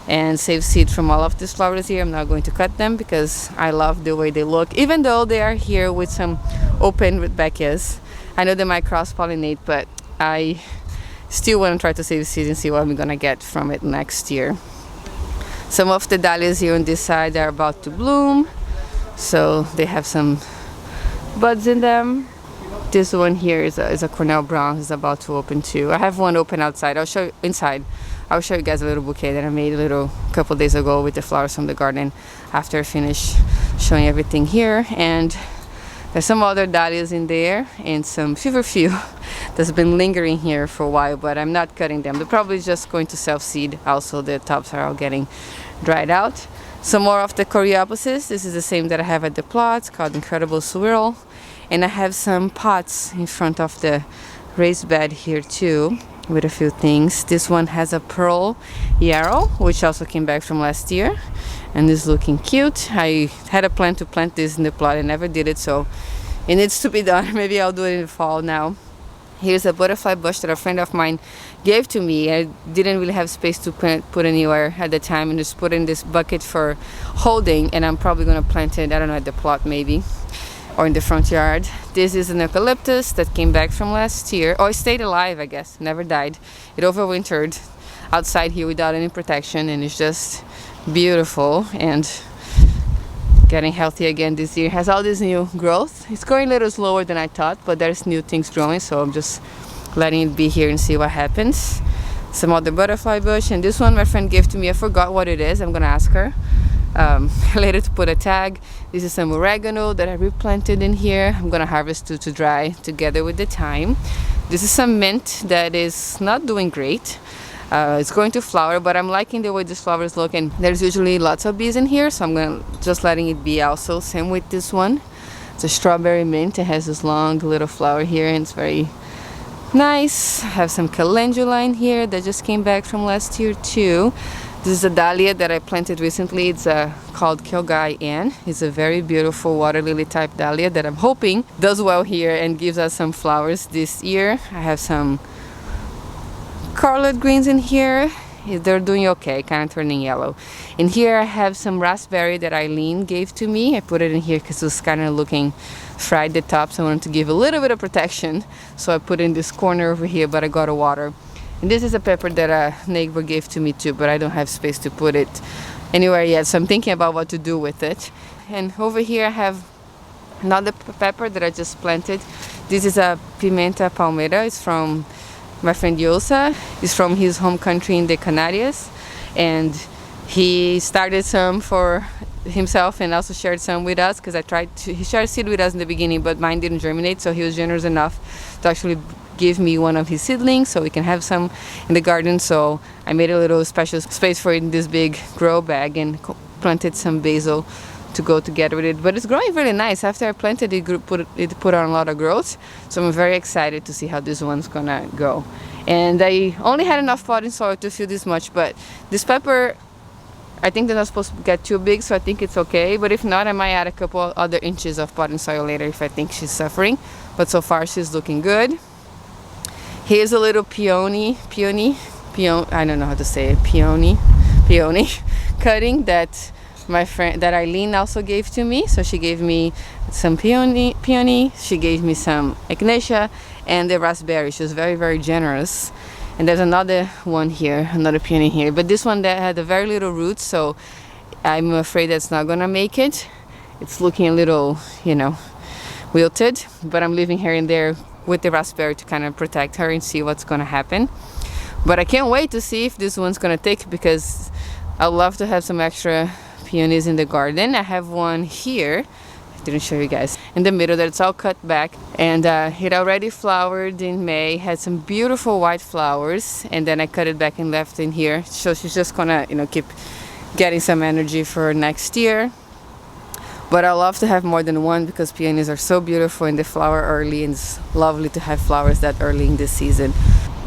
and save seed from all of these flowers here. I'm not going to cut them because I love the way they look, even though they are here with some open rudbeckias. I know they might cross-pollinate, but I still want to try to save seed and see what I'm gonna get from it next year. Some of the dahlias here on this side are about to bloom, so they have some buds in them. This one here is a Cornell Brown. It's about to open too. I have one open outside. I'll show you inside. I'll show you guys a little bouquet that I made a couple days ago with the flowers from the garden after I finish showing everything here. And there's some other dahlias in there and some feverfew that's been lingering here for a while, but I'm not cutting them. They're probably just going to self-seed. Also, the tops are all getting dried out. Some more of the coreopsis. This is the same that I have at the plot, called Incredible Swirl. And I have some pots in front of the raised bed here too, with a few things. This one has a pearl yarrow, which also came back from last year and is looking cute. I had a plan to plant this in the plot. I never did it, so it needs to be done. Maybe I'll do it in the fall now. Here's a butterfly bush that a friend of mine gave to me. I didn't really have space to put anywhere at the time, and just put in this bucket for holding, and I'm probably going to plant it, I don't know, at the plot maybe. or in the front yard. This is an eucalyptus that came back from last year. Oh, it stayed alive, I guess, never died. It overwintered outside here without any protection, and it's just beautiful and getting healthy again this year. It has all this new growth. It's going a little slower than I thought, but there's new things growing, so I'm just letting it be here and see what happens. Some other butterfly bush, and this one my friend gave to me. I forgot what it is. I'm gonna ask her later to put a tag. This is some oregano that I replanted in here. I'm gonna harvest to dry together with the thyme. This is some mint that is not doing great. It's going to flower, but I'm liking the way these flowers look, and there's usually lots of bees in here, so I'm gonna just letting it be also. Same with this one. It's a strawberry mint. It has this long little flower here, and it's very nice. I have some calendula in here that just came back from last year too. This is a dahlia that I planted recently. It's called Kyogai Ann. It's a very beautiful water lily type dahlia that I'm hoping does well here and gives us some flowers this year. I have some scarlet greens in here. They're doing okay, kind of turning yellow. In here I have some raspberry that Eileen gave to me. I put it in here because it was kind of looking fried the top, so I wanted to give a little bit of protection, so I put in this corner over here, but I got a water. And this is a pepper that a neighbor gave to me too, but I don't have space to put it anywhere yet, so I'm thinking about what to do with it. And over here I have another pepper that I just planted. This is a pimenta palmeira. It's from my friend Yosa. It's from his home country in the Canarias, and he started some for himself and also shared some with us, because he shared seed with us in the beginning, but mine didn't germinate, so he was generous enough to actually give me one of his seedlings so we can have some in the garden. So I made a little special space for it in this big grow bag and planted some basil to go together with it. But it's growing really nice. After I planted it, put on a lot of growth, so I'm very excited to see how this one's gonna go. And I only had enough potting soil to fill this much, but this pepper, I think they're not supposed to get too big, so I think it's okay. But if not, I might add a couple other inches of potting soil later if I think she's suffering. But so far she's looking good. Here's a little peony, I don't know how to say it, peony cutting that my friend, that Eileen also gave to me. So she gave me some peony, she gave me some echinacea and the raspberry. She was very, very generous. And there's another one here, another peony here, but this one that had a very little roots, so I'm afraid that's not gonna make it. It's looking a little, you know, wilted, but I'm leaving her in there with the raspberry to kind of protect her and see what's gonna happen. But I can't wait to see if this one's gonna take, because I'd love to have some extra peonies in the garden. I have one here, I didn't show you guys, in the middle that's all cut back, and it already flowered in May, had some beautiful white flowers, and then I cut it back and left in here, so she's just gonna, you know, keep getting some energy for next year. But I love to have more than one, because peonies are so beautiful and they flower early, and it's lovely to have flowers that early in the season.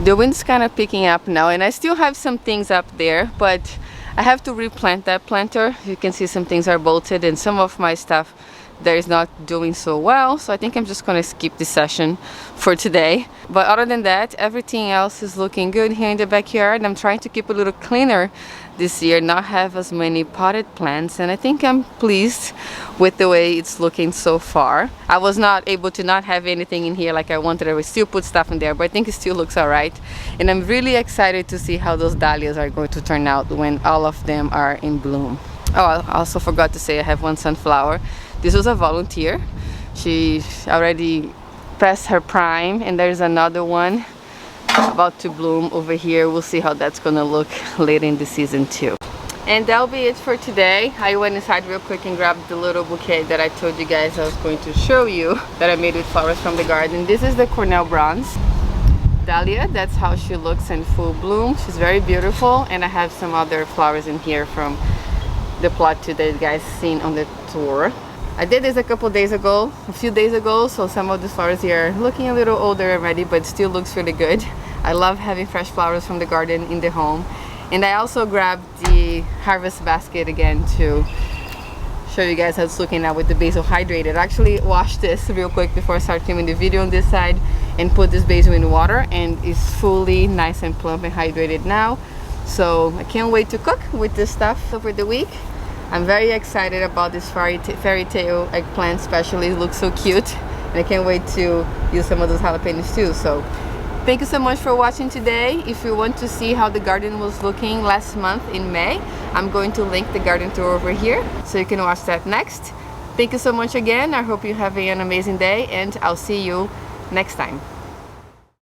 The wind's kind of picking up now, and I still have some things up there, but I have to replant that planter. You can see some things are bolted, and some of my stuff there is not doing so well, so I think I'm just gonna skip this session for today. But other than that, everything else is looking good here in the backyard. I'm trying to keep a little cleaner this year, not have as many potted plants, and I think I'm pleased with the way it's looking so far. I was not able to not have anything in here like I wanted. I would still put stuff in there, but I think it still looks all right. And I'm really excited to see how those dahlias are going to turn out when all of them are in bloom. Oh, I also forgot to say I have one sunflower. This was a volunteer. She already passed her prime, and there's another one about to bloom over here. We'll see how that's gonna look later in the season too. And that'll be it for today. I went inside real quick and grabbed the little bouquet that I told you guys I was going to show you, that I made with flowers from the garden. This is the Cornell Bronze Dahlia. That's how she looks in full bloom. She's very beautiful, and I have some other flowers in here from the plot too that you guys seen on the tour. I did this a few days ago, so some of the flowers here are looking a little older already, but still looks really good. I love having fresh flowers from the garden in the home. And I also grabbed the harvest basket again to show you guys how it's looking now with the basil hydrated. I actually washed this real quick before I start filming the video on this side and put this basil in water, and it's fully nice and plump and hydrated now. So I can't wait to cook with this stuff over the week. I'm very excited about this fairy tale eggplant especially. It looks so cute. And I can't wait to use some of those jalapenos too. So thank you so much for watching today. If you want to see how the garden was looking last month in May, I'm going to link the garden tour over here so you can watch that next. Thank you so much again. I hope you're having an amazing day and I'll see you next time.